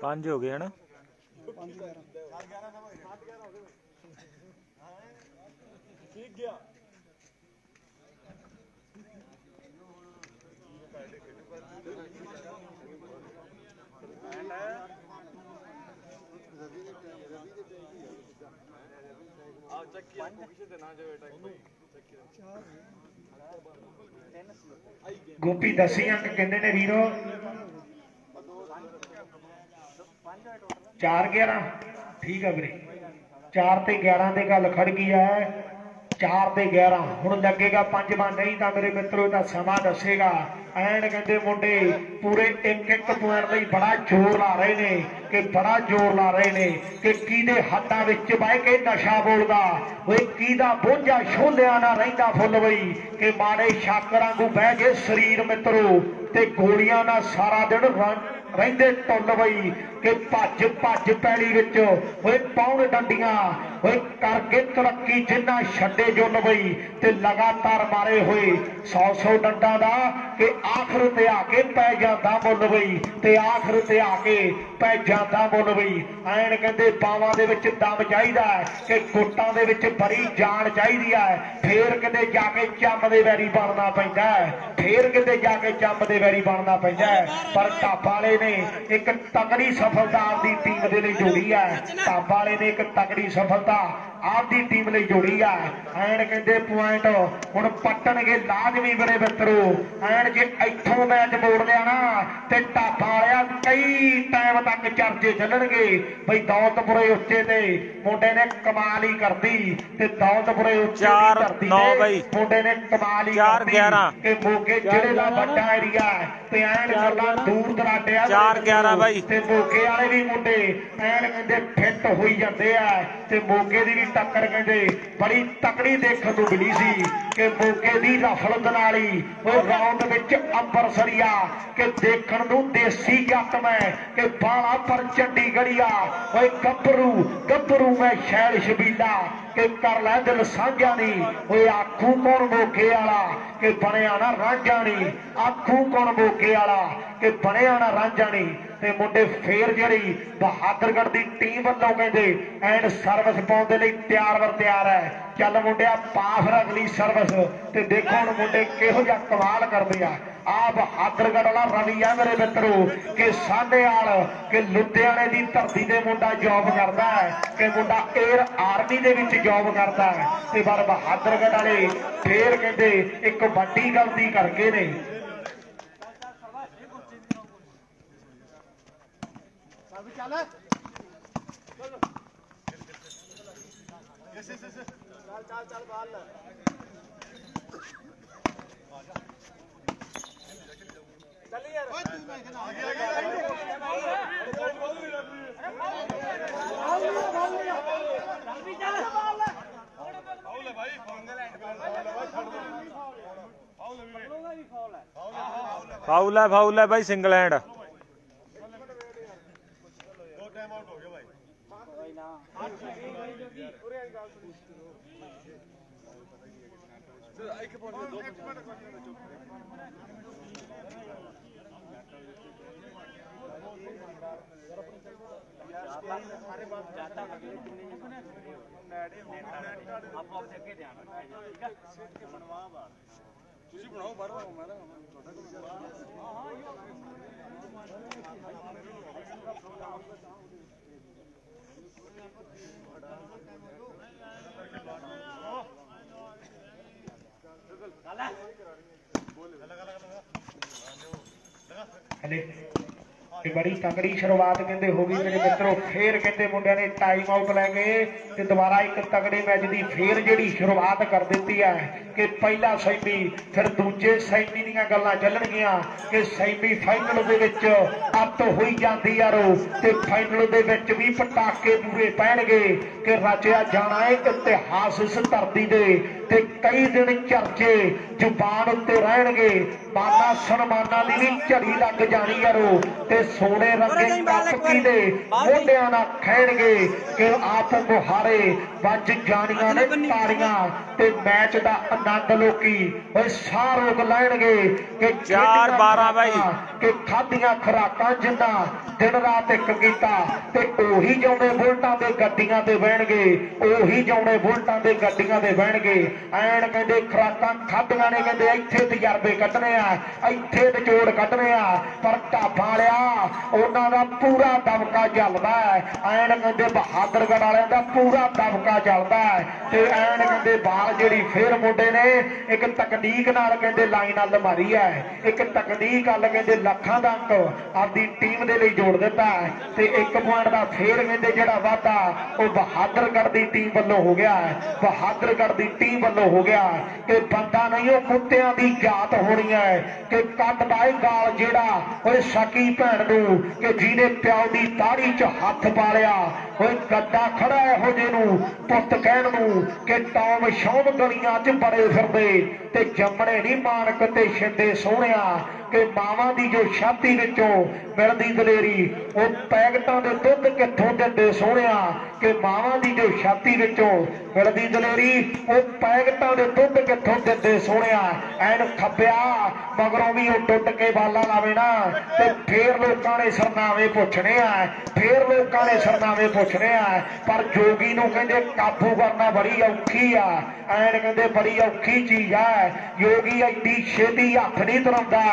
ਪੰਜ ਹੋ ਗਏ ਹਨ। ਗੋਪੀ ਦੱਸੀ ਅੰਕ ਕਿੰਨੇ ਨੇ ਵੀਰੋ 4-11 ਠੀਕ ਆ ਵੀਰੇ 4 ਤੇ 11 ਤੇ ਗੱਲ ਖੜ ਗਈ ਹੈ 4 ਤੇ 11 ਹੁਣ ਲੱਗੇਗਾ ਪੰਜਵਾਂ ਨਹੀਂ ਤਾਂ ਮੇਰੇ ਮਿੱਤਰੋ ਦਾ ਸਮਾਂ ਦੱਸੇਗਾ ਐਨ ਕਹਿੰਦੇ ਮੁੰਡੇ ਪੂਰੇ ਇੱਕ ਪੁਆਇੰਟ ਲਈ ਬੜਾ ਜ਼ੋਰ ਲਾ ਰਹੇ ਨੇ ਕਿ ਬੜਾ ਜ਼ੋਰ ਲਾ ਰਹੇ ਨੇ ਕਿ ਕਿਹਦੇ ਹੱਥਾਂ ਵਿੱਚ ਬਹਿ ਕੇ ਨਸ਼ਾ ਬੋਲਦਾ ਓਏ ਕਿਹਦਾ ਬੋਝਾ ਛੋਲਿਆਂ ਨਾਲ ਰਹਿੰਦਾ ਫੁੱਲ ਬਈ ਕਿ ਮਾੜੇ ਸ਼ਾਕਰਾਂ ਨੂੰ ਬਹਿ ਕੇ ਸਰੀਰ ਮਿੱਤਰੋ ਤੇ ਗੋਲੀਆਂ ਨਾਲ ਸਾਰਾ ਦਿਨ ਰਹਿੰਦੇ ਟੁੱਲ ਬਈ ਕਿ ਭੱਜ ਪੈਲੀ ਵਿੱਚ ਓਏ ਪੌਣ ਡੰਡੀਆਂ ਓਏ ਕਰਕੇ ਤਰੱਕੀ ਜਿੰਨਾ ਛੱਡੇ ਜੁੱਲ ਬਈ ਤੇ ਲਗਾਤਾਰ ਮਾਰੇ ਹੋਏ 100 ਡੰਡਾ ਦਾ ਕਿ ਆਖਰ ਤੇ ਆ ਕੇ ਪੈ ਜਾਂਦਾ ਮੁੱਲ ਬਈ ਤੇ ਆਖਰ ਤੇ ਆ ਕੇ ਪੈ ਜਾਂਦਾ ਮੁੱਲ ਬਈ ਐਨ ਕਹਿੰਦੇ ਬਾਵਾਂ ਦੇ ਵਿੱਚ ਦਮ ਚਾਹੀਦਾ ਕਿ ਗੁੱਟਾਂ ਦੇ ਵਿੱਚ ਬੜੀ ਜਾਨ ਚਾਹੀਦੀ ਹੈ ਫੇਰ ਕਿਤੇ ਜਾ ਕੇ ਚੰਮ ਦੇ ਵੈਰੀ ਬਣਨਾ ਪੈਂਦਾ ਫੇਰ ਕਿਤੇ ਜਾ ਕੇ ਚੰਮ ਦੇ ਵੈਰੀ ਬਣਨਾ ਪੈਂਦਾ ਪਰ ਢਾਬਾ ਵਾਲੇ ਨੇ ਇੱਕ ਤਕੜੀ ਸਫਲਤਾ ਆਪਦੀ ਟੀਮ ਦੇ ਲਈ ਜੋੜੀ ਹੈ ਢਾਬਾ ਵਾਲੇ ਨੇ ਇੱਕ ਤਕੜੀ ਸਫਲਤਾ ਆਪਦੀ ਟੀਮ ਲਈ ਜੋੜੀ ਆ ਐਨ ਕਹਿੰਦੇ ਪੁਆਇੰਟ ਹੁਣ ਪੱਟਣਗੇ ਲਾਜ਼ਮੀ ਬੜੇ ਮਿੱਤਰੋ ਐਨ ਜੇ ਇੱਥੋਂ ਮੈਚ ਮੋੜ ਲਿਆ ਨਾ ਤੇ ਢਾਬਾ ਵਾਲਿਆ ਕਈ ਟਾਈਮ ਤੱਕ ਚਰਚੇ ਚੱਲਣਗੇ ਬਈ ਦੌਲਤਪੁਰੇ ਉੱਚੇ ਤੇ ਮੁੰਡੇ ਨੇ ਕਮਾਲ ਹੀ ਕਰਦੀ ਤੇ ਦੌਲਤਪੁਰੇ ਉੱਚੇ ਦੀ ਧਰਤੀ ਤੇ ਮੁੰਡੇ ਨੇ ਕਮਾਲ ਹੀ ਕਰਦੀ ਕਿ ਮੋਗੇ ਜਿਹੜੇ ਦਾ ਵੱਡਾ ਏਰੀਆ ਤੇ ਐਨ ਗੱਲਾਂ ਦੂਰ ਦਰਾਡੇ ਆ 4-11 ਬਾਈ ਤੇ ਮੋਗੇ ਵਾਲੇ ਵੀ ਮੁੰਡੇ ਐਨ ਕਹਿੰਦੇ ਫਿੱਟ ਹੋਈ ਜਾਂਦੇ ਆ ਤੇ ਮੋਗੇ ਦੀ ਵੀ ਟੱਕਰ ਕਹਿੰਦੇ ਬੜੀ ਤਕੜੀ ਦੇਖਣ ਨੂੰ ਮਿਲੀ ਸੀ ਕਿ ਮੋਗੇ ਦੀ ਰਫਲ ਦਨਾਲੀ ਉਹ ਰਾਉਂਡ ਵਿੱਚ ਅੰਬਰਸਰੀਆ ਕਿ ਦੇਖਣ ਨੂੰ ਦੇਸੀ ਜੱਟ ਮੈਂ ਕਿ ਬਾਲਾ ਪਰ ਚੰਡੀਗੜ੍ਹੀਆ ਓਏ ਗੱਭਰੂ ਮੈਂ ਸ਼ੈਲ ਸ਼ਬੀਲਾ ਕਿ ਕਰ ਲੈ ਦਿਲ ਸਾਂਝਾ ਨਹੀਂ ਓਏ ਆਖੂ ਕੌਣ ਮੋਗੇ ਵਾਲਾ ਕਿ ਬਣਿਆ ਨਾ ਰਾਂਝਾ ਨਹੀਂ ਆਖੂ ਕੌਣ ਮੋਗੇ ਵਾਲਾ ਕਿ ਬਣਿਆ ਨਾ ਰਾਂਝਾ ਨਹੀਂ ਤੇ ਮੁੰਡੇ ਫੇਰ ਜਿਹੜੀ ਬਹਾਦਰਗੜ੍ਹ ਦੀ ਟੀਮ ਵੱਲੋਂ ਕਹਿੰਦੇ ਐਨ ਸਰਵਿਸ ਪਾਉਣ ਦੇ ਲਈ ਤਿਆਰ ਹੈ ਚੱਲ ਮੁੰਡਿਆ ਪਾ ਫਿਰ ਅਗਲੀ ਸਰਵਿਸ ਤੇ ਦੇਖੋ ਹੁਣ ਮੁੰਡੇ ਕਿਹੋ ਜਿਹਾ ਕਮਾਲ ਕਰਦੇ ਆ ਬਹਾਦਰਗੜ੍ਹ ਵਾਲਾ ਰਵੀ ਆ ਮੇਰੇ ਮਿੱਤਰੋ ਕਿ ਸਾਢੇਆਲ ਕਿ ਲੁਧਿਆਣੇ ਦੀ ਧਰਤੀ ਤੇ ਮੁੰਡਾ ਜੌਬ ਕਰਦਾ ਹੈ ਕਿ ਮੁੰਡਾ 에ਅਰ ਆਰਮੀ ਦੇ ਵਿੱਚ ਜੌਬ ਕਰਦਾ ਹੈ ਤੇ ਪਰ ਬਹਾਦਰਗੜ੍ਹ ਵਾਲੇ ਫੇਰ ਕਹਿੰਦੇ ਇੱਕ ਵੱਡੀ ਗਲਤੀ ਕਰ ਗਏ ਨੇ फाउल है भाई सिंगल हैंड। बड़ी तगड़ी शुरुआत कहते हो गई मेरे मित्रों। फिर कहते मुंडिया ने टाइम आउट लैके ते दोबारा एक तगड़े मैच की फिर जी शुरुआत कर दी है कि पहला सैमी फिर दूजे सैमी दीयां गल्लां चलणगियां कि सैमी फाइनल दे विच अत होई जांदी यारो ते फाइनल दे विच भी पटाके पूरे पैणगे कि रचिया जाना है इतिहास इस धरती दे ते कई दिन चर्चे जुबान उत्ते रहणगे। माना सन्मानां दी भी झड़ी लग जानी यारो ते सोने रंगे कपकी दे मोढियां नाल खैणगे कि आप मुहारे वज जानियां ने ताड़ियां ते मैच दा आनंद लोकी साह रोक लैणगे कि 4-12 भाई कि खादियां खुराकां जिन्ना दिन रात एक कीता ते ओही जाउने बुलटां दे गड्डियां ते बहणगे ओही जाउने बुलटां दे गड्डियां ते बहणगे। ऐन कहंदे खुराकां खादियां ने कहंदे इत्थे तजर्बे कड्ढने आ इत्थे निचोड़ कड्ढने आ पर ढाबा वालिया उन्हां दा पूरा दबका चलदा है। ऐन कहंदे बहादुरगढ़ वालियां दा पूरा दबका चलदा है ते ऐन कहंदे बाल जिहड़ी फिर मुंडे ने एक तकनीक नाल कहंदे लाइन अल मारी है एक तकनीक अल कहंदे लखां दा अंक आपदी टीम दे लई जोड़ दिता है ते एक पॉइंट दा फिर कहंदे जिहड़ा वाधा वो बहादुरगढ़ दी टीम वल्लों हो गया है बहादुरगढ़ दी टीम वल्लों हो गया कि बंदा नहीं वो कुत्तियां दी जात होनी है कि कटदा है गाल जिहड़ा ओए सकी भैन नूं कि जिहने प्याओ दी दाढ़ी च हथ पा लिया ओए गड्डा खड़ा इहो जे नूं पुੱਤ कहण नूं कि टॉम शौम गलियां च बड़े फिरदे ते जम्मणे नहीं मानक ते छिंदे सोहणिया कि मावां दी जो छाती विचों मिलदी दलेरी वो पैकटां दे दुੱਧ कित्थों दिंदे सोहणिया कि मावां दी जो छाती विचों मिलदी दलेरी वो पैकटां दे दुੱਧ कित्थों दिंदे सोहणिया। ऐन खब्बिया मगरों भी वो टुट के बाला लावे ना ते फिर लोकां ने सरनावे पुछने आ फिर लोकां ने सरनावे पुछने आ पर जोगी नूं कहंदे काबू करना बड़ी औखी आ। ऐन कहंदे बड़ी औखी चीज है योगी एडी छेती हथ नहीं धराउंदा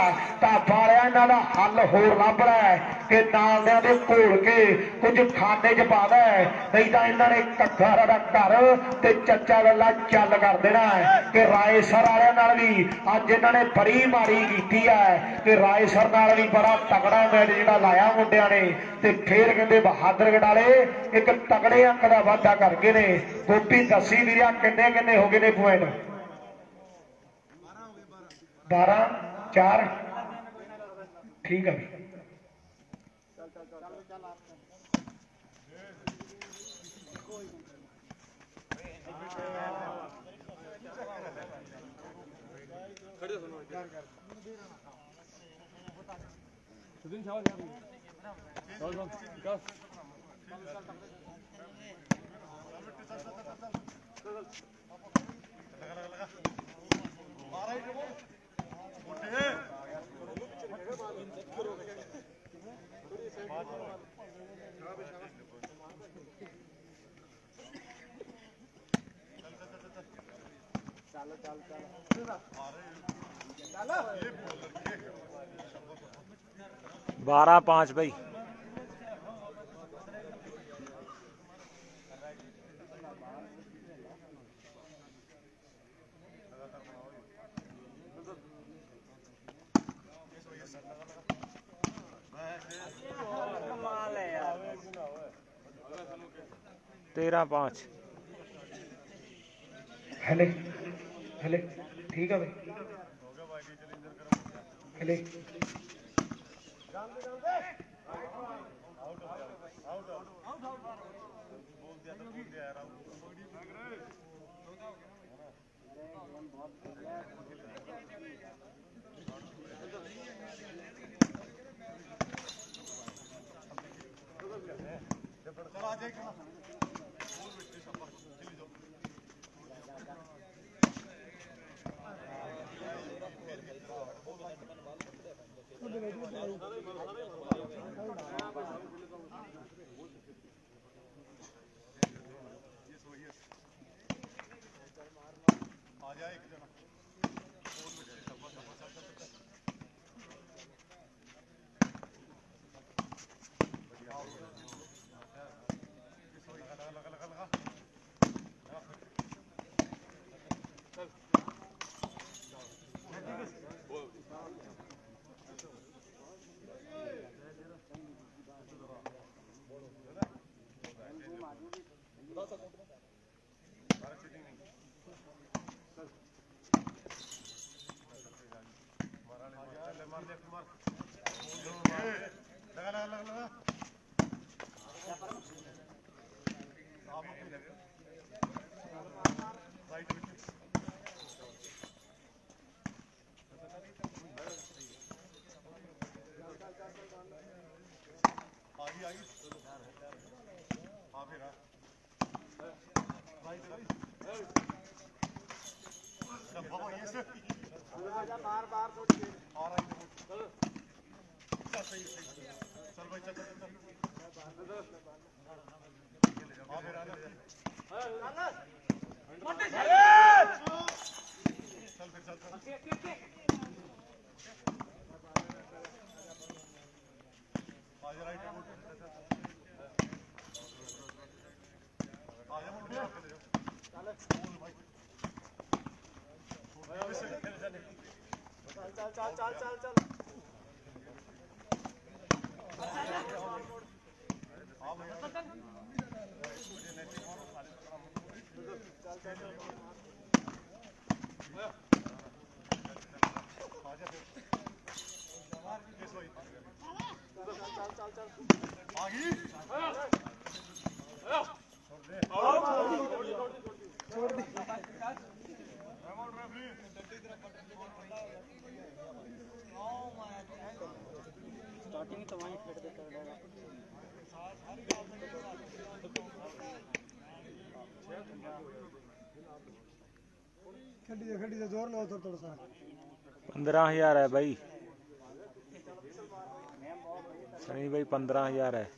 ढाबा वालिया इन्हां दा हल होर लभ रहा है कि नालदियां दे घोल के कुछ खाने च पा दे नहीं तां इन्हां ने घर दा घर ते चच्चा लल्ला चल कर देना है कि रायसर वालियां नाल भी अज इन्हां ने बड़ी माड़ी कीती है कि रायसर नाल भी बड़ा तगड़ा मैच जिहड़ा लाया मुंडियां ने ते फिर कहंदे बहादुरगढ़ वाले एक तगड़े अंक दा वाधा कर गए ने। गोपी दसी वीरिया किन्ने किन्ने हो गए ने पॉइंट 12-4 ठीक है भी बारह 5 भाई 13-5 हले हले ठीक है भाई हले खड़ी से जोर लो थोड़ा सा 15,000 है भाई सनी भाई 15,000 है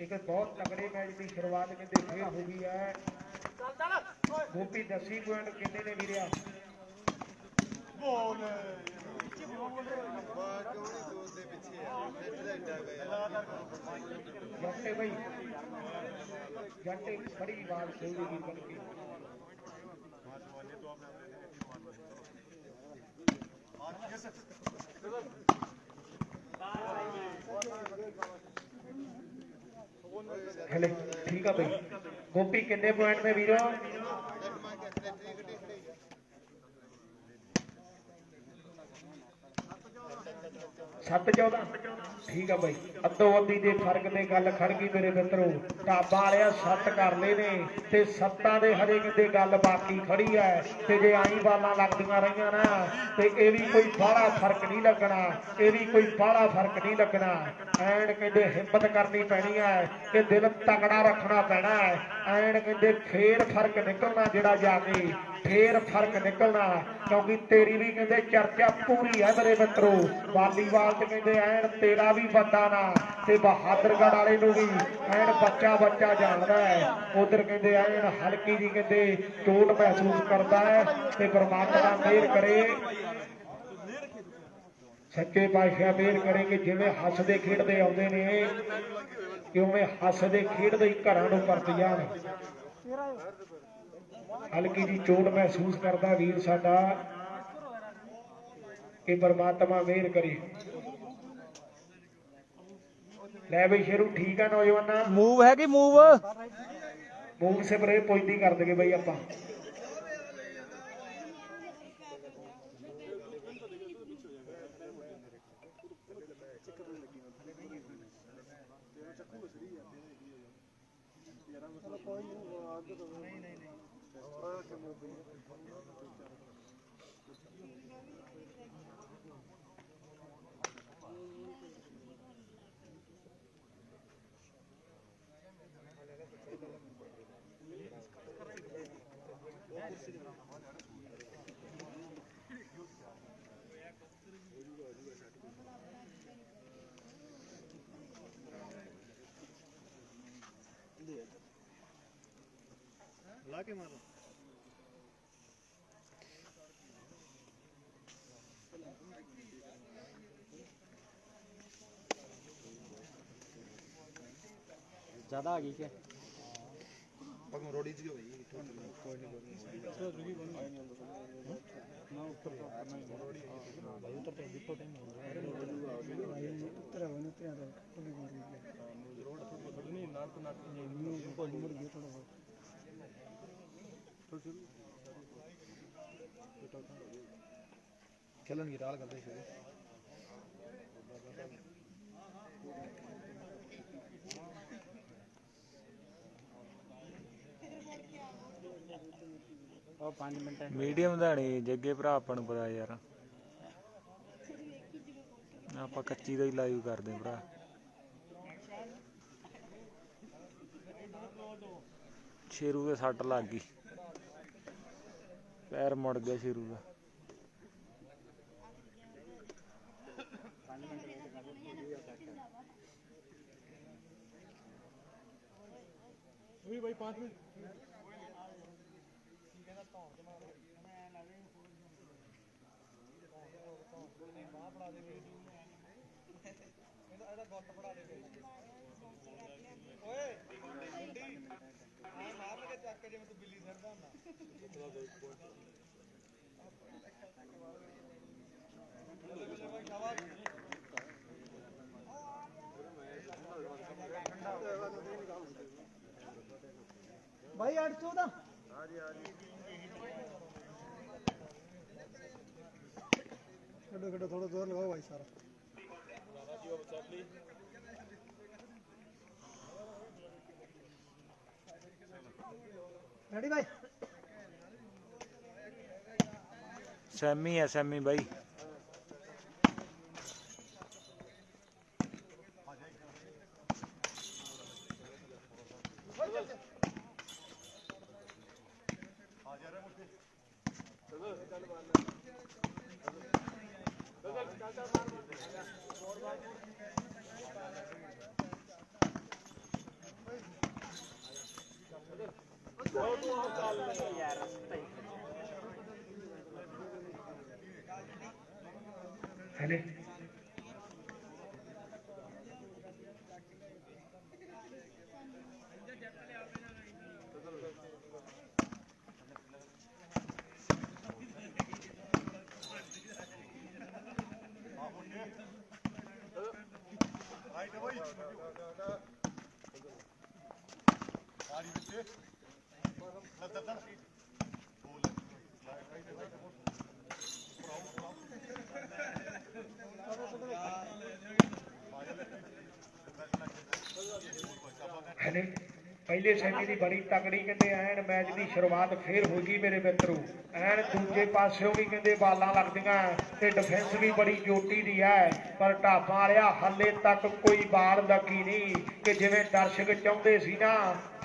एक बहुत तगड़े मैच की शुरुआत कहते फिर हो गई है गोपी 10 पॉइंट कितने ने वीरिया जंटे भाई जंटे बड़ी बात सही होगी बन के हेले ठीक है भाई गोपी कितने पॉइंट में वीरो 7-14 ठीक है भाई अद्धो अद्धी दे फर्क ते गल खड़ गई मेरे मित्रों ढाबा वालिया 7 कर ले ने ते 7 दे हजे किते गल बाकी खड़ी है ते जे आई बालां लगदियां रहियां ना ते ये भी कोई बाहला फर्क नहीं लगना ये भी कोई बाहला फर्क नहीं लगना ऐन कहंदे हिम्मत करनी पैनी है कि दिल तगड़ा रखना पैना है ऐन कहंदे फेर फर्क निकलना जिहड़ा जाके फेर फर्क निकलना क्योंकि तेरी भी कहंदे चर्चा पूरी है मेरे मित्रों वालीबाल च कहंदे ऐन तेरा भी बंदा ना ते बहादुरगढ़ वाले नूं भी ऐन बच्चा बच्चा जानदा है उधर कहंदे ऐन हल्की जी कहंदे चोट महसूस करता है ते परमात्मा मेहर करे ਸੱਚੇ ਪਾਤਸ਼ਾਹ ਮਿਹਰ ਕਰੇ ਕਿ ਜਿਵੇਂ ਹੱਸਦੇ ਖੇਡਦੇ ਆਉਂਦੇ ਨੇ ਕਿ ਉਵੇਂ ਹੱਸਦੇ ਖੇਡਦੇ ਹੀ ਘਰਾਂ ਨੂੰ ਪਰਤ ਜਾਣ। ਹਲਕੀ ਦੀ ਚੋਟ ਮਹਿਸੂਸ ਕਰਦਾ ਵੀਰ ਸਾਡਾ ਕਿ ਪਰਮਾਤਮਾ ਮਿਹਰ ਕਰੇ। ਲੈ ਬਈ ਸ਼ੇਰੂ ਠੀਕ ਆ ਨੌਜਵਾਨਾਂ, ਮੂਵ ਹੈ ਕਿ ਮੂਵ ਮੂਵ ਸਪਰੇ ਪੁੱਜਦੀ ਕਰ ਦਗੇ ਬਈ ਆਪਾਂ। ਲਾ ਕੇ ਮਾਰੋ। ज्यादा आ गई क्या? पग में रोड़ी जी भाई कोई नहीं ना ऊपर तो करना ही रोड़ी भाई ऊपर तो बिल्कुल टाइम हो रहा है ऊपर है ना तेरा कोई नहीं रोड तो नहीं नाल तो नाल नहीं कोई मुड़ गया थोड़ा बहुत खेलन की टाल करते शुरू और 5 मिनट मीडियम ਦਾ ਨਹੀਂ ਜੱਗੇ ਭਰਾ ਆਪਾਂ ਨੂੰ ਪਤਾ ਯਾਰ, ਆਪਾਂ ਕੱਚੀ ਦਾ ਹੀ ਲਾਈਵ ਕਰਦੇ ਭਰਾ। ਸ਼ੇਰੂ ਦੇ ਸੱਟ ਲੱਗ ਗਈ, ਪੈਰ ਮੁੜ ਗਿਆ ਸ਼ੇਰੂ ਦਾ। भाई 5 मिनट भाई 814 कटो कटो थोड़ा जोर लगाओ भाई सारा रेडी भाई ਸੈਮੀ ਹੈ ਸੈਮੀ ਬਾਈ। ਹਲੇ ਹਲੇ ਪਹਿਲੇ ਸੈਮੀ ਦੀ ਬੜੀ ਤਕੜੀ ਕਹਿੰਦੇ ਐਨ ਮੈਚ ਦੀ ਸ਼ੁਰੂਆਤ ਫੇਰ ਹੋ ਗਈ ਮੇਰੇ ਮਿੱਤਰੋ। ਐਨ ਦੂਜੇ ਪਾਸਿਓਂ ਵੀ ਕਹਿੰਦੇ ਬਾਲਾਂ ਲੱਗਦੀਆਂ ਤੇ ਡਿਫੈਂਸ ਵੀ ਬੜੀ ਜੋਟੀ ਦੀ ਹੈ, ਪਰ ਢਾਬਾਂ ਵਾਲਿਆ ਹੱਲੇ ਤੱਕ ਕੋਈ ਬਾਲ ਲੱਗੀ ਨਹੀਂ ਕਿ ਜਿਵੇਂ ਦਰਸ਼ਕ ਚਾਹੁੰਦੇ ਸੀ ਨਾ,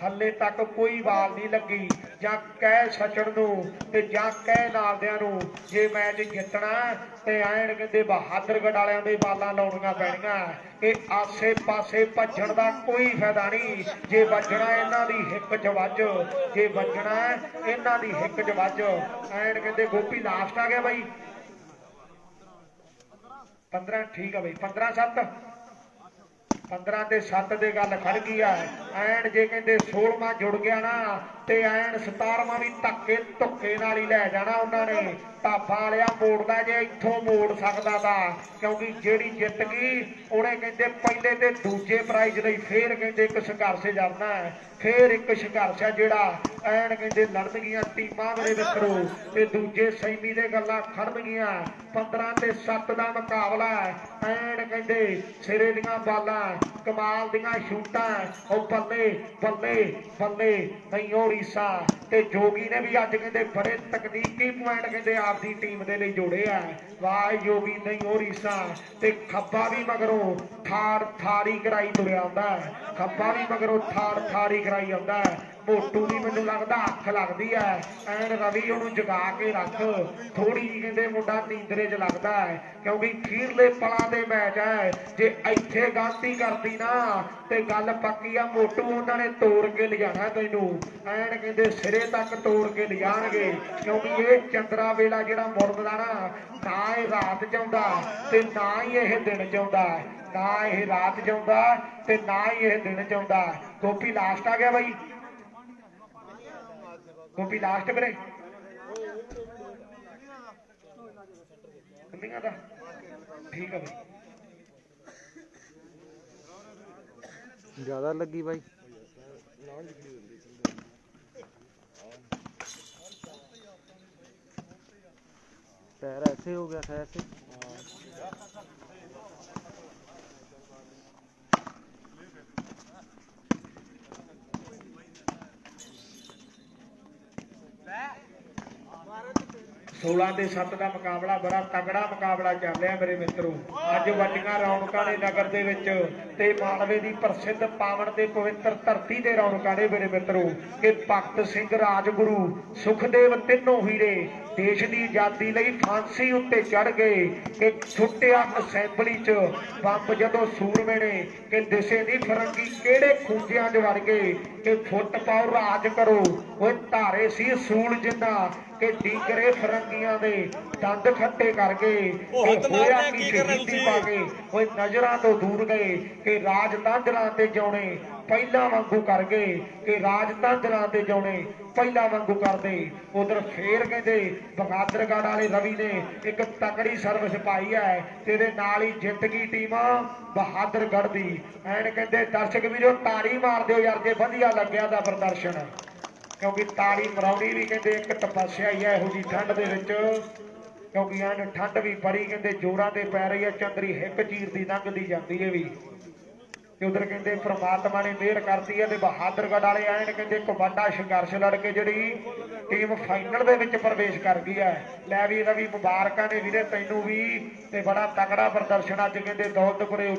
ਹੱਲੇ ਤੱਕ ਕੋਈ ਬਾਲ ਨਹੀਂ ਲੱਗੀ। ਜਾਂ ਕਹਿ ਸਚਣ ਨੂੰ ਤੇ ਜਾਂ ਕਹਿ ਨਾਲਦਿਆਂ ਨੂੰ ਜੇ ਮੈਚ ਜਿੱਤਣਾ ਤੇ ਐਨ ਕਹਿੰਦੇ ਬਹਾਦਰਗੜ੍ਹ ਵਾਲਿਆਂ ਦੇ ਬਾਲਾਂ ਲਾਉਣੀਆਂ ਪੈਣੀਆਂ। ਇਹ ਆਸੇ ਪਾਸੇ ਭੱਜਣ ਦਾ ਕੋਈ ਫਾਇਦਾ ਨਹੀਂ, ਜੇ ਵੱਜਣਾ ਇਹਨਾਂ ਦੀ ਹਿੱਕ 'ਚ ਵੱਜ, ਜੇ ਵੱਜਣਾ ਇਹਨਾਂ ਦੀ ਹਿੱਕ 'ਚ ਵੱਜ। ਐਨ ਕਹਿੰਦੇ ਗੋਪੀ ਲਾਸਟ ਆ ਗਿਆ ਬਾਈ, 15 ਠੀਕ ਆ ਬਈ 15-7 15-7 ਦੇ ਗੱਲ ਖੜ ਗਈ ਆ ਐਨ ਜੇ ਕਹਿੰਦੇ 16ਵਾਂ ਜੁੜ ਗਿਆ ਨਾ ਤੇ ਐਨ 17ਵਾਂ ਵੀ ਧੱਕੇ ਧੁੱਕੇ ਨਾਲ ਹੀ ਲੈ ਜਾਣਾ ਉਹਨਾਂ ਨੇ ਢਾਬਾ ਵਾਲਿਆ ਮੋੜਦਾ ਜੇ ਇੱਥੋਂ ਮੋੜ ਸਕਦਾ ਤਾਂ ਕਿਉਂਕਿ ਜਿਹੜੀ ਜਿੱਤ ਗਈ ਉਹਨੇ ਕਹਿੰਦੇ ਪਹਿਲੇ ਤੇ ਦੂਜੇ ਪ੍ਰਾਈਜ਼ ਲਈ ਫੇਰ ਕਹਿੰਦੇ ਇੱਕ ਸੰਘਰਸ਼ ਕਰਨਾ ਹੈ ਫੇਰ ਇੱਕ ਸੰਘਰਸ਼ ਹੈ ਜਿਹੜਾ ਐਨ ਕਹਿੰਦੇ ਲੜਨਗੀਆਂ ਟੀਮਾਂ ਮੇਰੇ ਮਿੱਤਰੋ ਤੇ ਦੂਜੇ ਸੈਮੀ ਦੇ ਗੱਲਾਂ ਖੜਨਗੀਆਂ 15-7 ਦਾ ਮੁਕਾਬਲਾ ਐਨ ਕਹਿੰਦੇ ਸਿਰੇ ਦੀਆਂ ਬਾਲਾਂ ਕਮਾਲ ਦੀਆਂ ਸ਼ੂਟਾਂ ਉਹ ਬੱਲੇ ਬੱਲੇ ਬੱਲੇ ਨਹੀਂ ਓਡੀਸ਼ਾ ਤੇ ਜੋਗੀ ਨੇ ਵੀ ਅੱਜ ਕਹਿੰਦੇ ਬੜੇ ਤਕਨੀਕੀ ਪੁਆਇੰਟ ਕਹਿੰਦੇ ਆਪਦੀ ਟੀਮ ਦੇ ਲਈ ਜੋੜੇ ਆ ਵਾਹ ਜੋਗੀ ਨਹੀਂ ਓਡੀਸ਼ਾ ਤੇ ਖੱਬਾ ਵੀ ਮਗਰੋਂ ਥਾੜੀ ਕਰਾਈ ਤੁਰਿਆ ਆਉਂਦਾ ਖੱਬਾ ਵੀ ਮਗਰੋਂ ਥਾੜੀ ਕਰਾਈ ਆਉਂਦਾ ਮੋਟੂ ਵੀ ਮੈਨੂੰ ਲੱਗਦਾ ਅੱਖ ਲੱਗਦੀ ਐ ਐਨ ਰਵੀ ਉਹਨੂੰ ਜਗਾ ਕੇ ਰੱਖ ਥੋੜੀ ਜਿਹੀ ਕਹਿੰਦੇ ਮੁੰਡਾ ਨੀਂਦਰੇ 'ਚ ਲੱਗਦਾ ਹੈ ਕਿਉਂਕਿ ਖੀਰਲੇ ਪਲਾਂ ਦੇ ਮੈਚ ਹੈ ਜੇ ਇੱਥੇ ਗਲਤੀ ਕਰਦੀ ਨਾ ਤੇ ਗੱਲ ਪੱਕੀ ਆ ਮੋਟੂ ਉਹਨਾਂ ਨੇ ਤੋੜ ਕੇ ਲਿਜਾਣਾ ਤੈਨੂੰ ਐਨ ਕਹਿੰਦੇ ਸਿਰੇ ਤੱਕ ਤੋੜ ਕੇ ਲਿਜਾਣਗੇ ਕਿਉਂਕਿ ਇਹ ਚੰਦਰਾ ਵੇਲਾ ਜਿਹੜਾ ਮੁੜਦਾ ਨਾ ਇਹ ਰਾਤ ਚਾਹੁੰਦਾ ਤੇ ਨਾ ਹੀ ਇਹ ਦਿਨ ਚਾਹੁੰਦਾ ਨਾ ਇਹ ਰਾਤ ਚਾਹੁੰਦਾ ਤੇ ਨਾ ਹੀ ਇਹ ਦਿਨ ਚਾਹੁੰਦਾ ਗੋਪੀ ਲਾਸਟ ਆ ਗਿਆ ਬਾਈ ਗੋਪੀ ਲਾਸਟ ਵੀਰੇ ਕੰਦੀਆਂ ਦਾ ਠੀਕ ਆ ਬਈ ਜ਼ਿਆਦਾ ਲੱਗੀ ਬਾਈ पैर ऐसे हो गया था ऐसे सोलह ਦੇ 7 ਦਾ ਮੁਕਾਬਲਾ ਬੜਾ ਤਗੜਾ ਮੁਕਾਬਲਾ ਚੱਲ ਰਿਹਾ ਮੇਰੇ ਮਿੱਤਰੋ ਅੱਜ ਵੱਡੀਆਂ ਰੌਣਕਾਂ ਨੇ ਨਗਰ ਦੇ ਵਿੱਚ ਤੇ ਮਾਲਵੇ ਦੀ ਪ੍ਰਸਿੱਧ ਪਾਵਨ ਤੇ ਪਵਿੱਤਰ ਧਰਤੀ ਦੇ ਰੌਣਕਾਂ ਨੇ ਮੇਰੇ ਮਿੱਤਰੋ ਕਿ ਭਗਤ ਸਿੰਘ ਰਾਜਗੁਰੂ ਸੁਖਦੇਵ ਤਿੰਨੋਂ ਹੀਰੇ ਦੇਸ਼ ਦੀ ਆਜ਼ਾਦੀ ਲਈ ਫਾਂਸੀ ਉੱਤੇ ਚੜ ਗਏ ਕਿ ਛੁੱਟਿਆ ਅਸੈਂਬਲੀ 'ਚ ਬੰਬ ਜਦੋਂ ਸੂਰਮੇ ਨੇ ਕਿ ਦਿਸੇ ਨਹੀਂ ਫਰੰਗੀ ਕਿਹੜੇ ਖੂੰਜਿਆਂ 'ਚ ਵੜ ਗਏ ਕਿ ਫੁੱਟ ਪਾਓ ਰਾਜ ਕਰੋ ਉਹ ਧਾਰੇ ਸੀ ਸੂਲ ਜਿੰਨਾ ਕਿ ਡੀਗਰੇ ਫਰੰਗੀਆਂ ਦੇ ਦੰਦ ਖੱਟੇ ਕਰ ਗਏ ਹੋਇਆ ਕੀ ਸ਼ਹੀਦੀ ਪਾ ਕੇ ਉਹ ਨਜ਼ਰਾਂ ਤੋਂ ਦੂਰ ਗਏ ਕਿ ਰਾਜ ਤਾਂਜਰਾਂ ਤੇ ਜਾਉਣੇ ਪਹਿਲਾਂ ਵਾਂਗੂ ਕਰ ਗਏ ਕਿ ਰਾਜ ਤਾਂਜਰਾਂ ਤੇ ਜਾਉਣੇ ਪਹਿਲਾਂ ਵਾਂਗੂ ਕਰਦੇ ਉਧਰ ਫੇਰ ਕਹਿੰਦੇ ਬਹਾਦਰਗੜ੍ਹ ਵਾਲੇ ਰਵੀ ਨੇ ਇੱਕ ਤਕੜੀ ਸਰਵਿਸ ਪਾਈ ਹੈ ਤੇ ਇਹਦੇ ਨਾਲ ਹੀ ਜਿੱਤ ਗਈ ਟੀਮ ਬਹਾਦਰਗੜ੍ਹ ਦੀ ਐਨ ਕਹਿੰਦੇ ਦਰਸ਼ਕ ਵੀਰੋ ਤਾੜੀ ਮਾਰ ਦਿਓ ਯਾਰ ਜੇ ਵਧੀਆ ਲੱਗਿਆ ਦਾ ਪ੍ਰਦਰਸ਼ਨ ਕਿਉਂਕਿ ਤਾੜੀ ਮਰਾਉਣੀ ਵੀ ਕਹਿੰਦੇ ਇੱਕ ਤਪੱਸਿਆ ਹੀ ਹੈ ਇਹੋ ਜਿਹੀ ਠੰਡ ਦੇ ਵਿੱਚ ਕਿਉਂਕਿ ਐਨ ਠੰਡ ਵੀ ਬੜੀ ਕਹਿੰਦੇ ਜੋਰਾਂ ਤੇ ਪੈ ਰਹੀ ਹੈ ਚੰਦਰੀ ਹਿੱਕ ਚੀਰਦੀ ਲੰਘਦੀ ਜਾਂਦੀ ਹੈ ਵੀ ਤੇ ਉਧਰ ਕਹਿੰਦੇ ਪ੍ਰਮਾਤਮਾ ਨੇ ਮਿਹਰ ਕਰਤੀ ਹੈ ਤੇ ਬਹਾਦਰਗੜ੍ਹ ਵਾਲੇ ਐਨ ਕਹਿੰਦੇ ਇੱਕ ਵੱਡਾ ਸੰਘਰਸ਼ ਲੜ ਕੇ ਜਿਹੜੀ ਟੀਮ ਫਾਈਨਲ ਦੇ ਵਿੱਚ ਪ੍ਰਵੇਸ਼ ਕਰ ਗਈ ਹੈ ਲੈ ਵੀ ਰਵੀ ਮੁਬਾਰਕਾਂ ਨੇ ਵੀਰੇ ਤੈਨੂੰ ਵੀ ਤੇ ਬੜਾ ਤਗੜਾ ਪ੍ਰਦਰਸ਼ਨ ਅੱਜ ਕਹਿੰਦੇ ਦੌਲਤਪੁਰੇ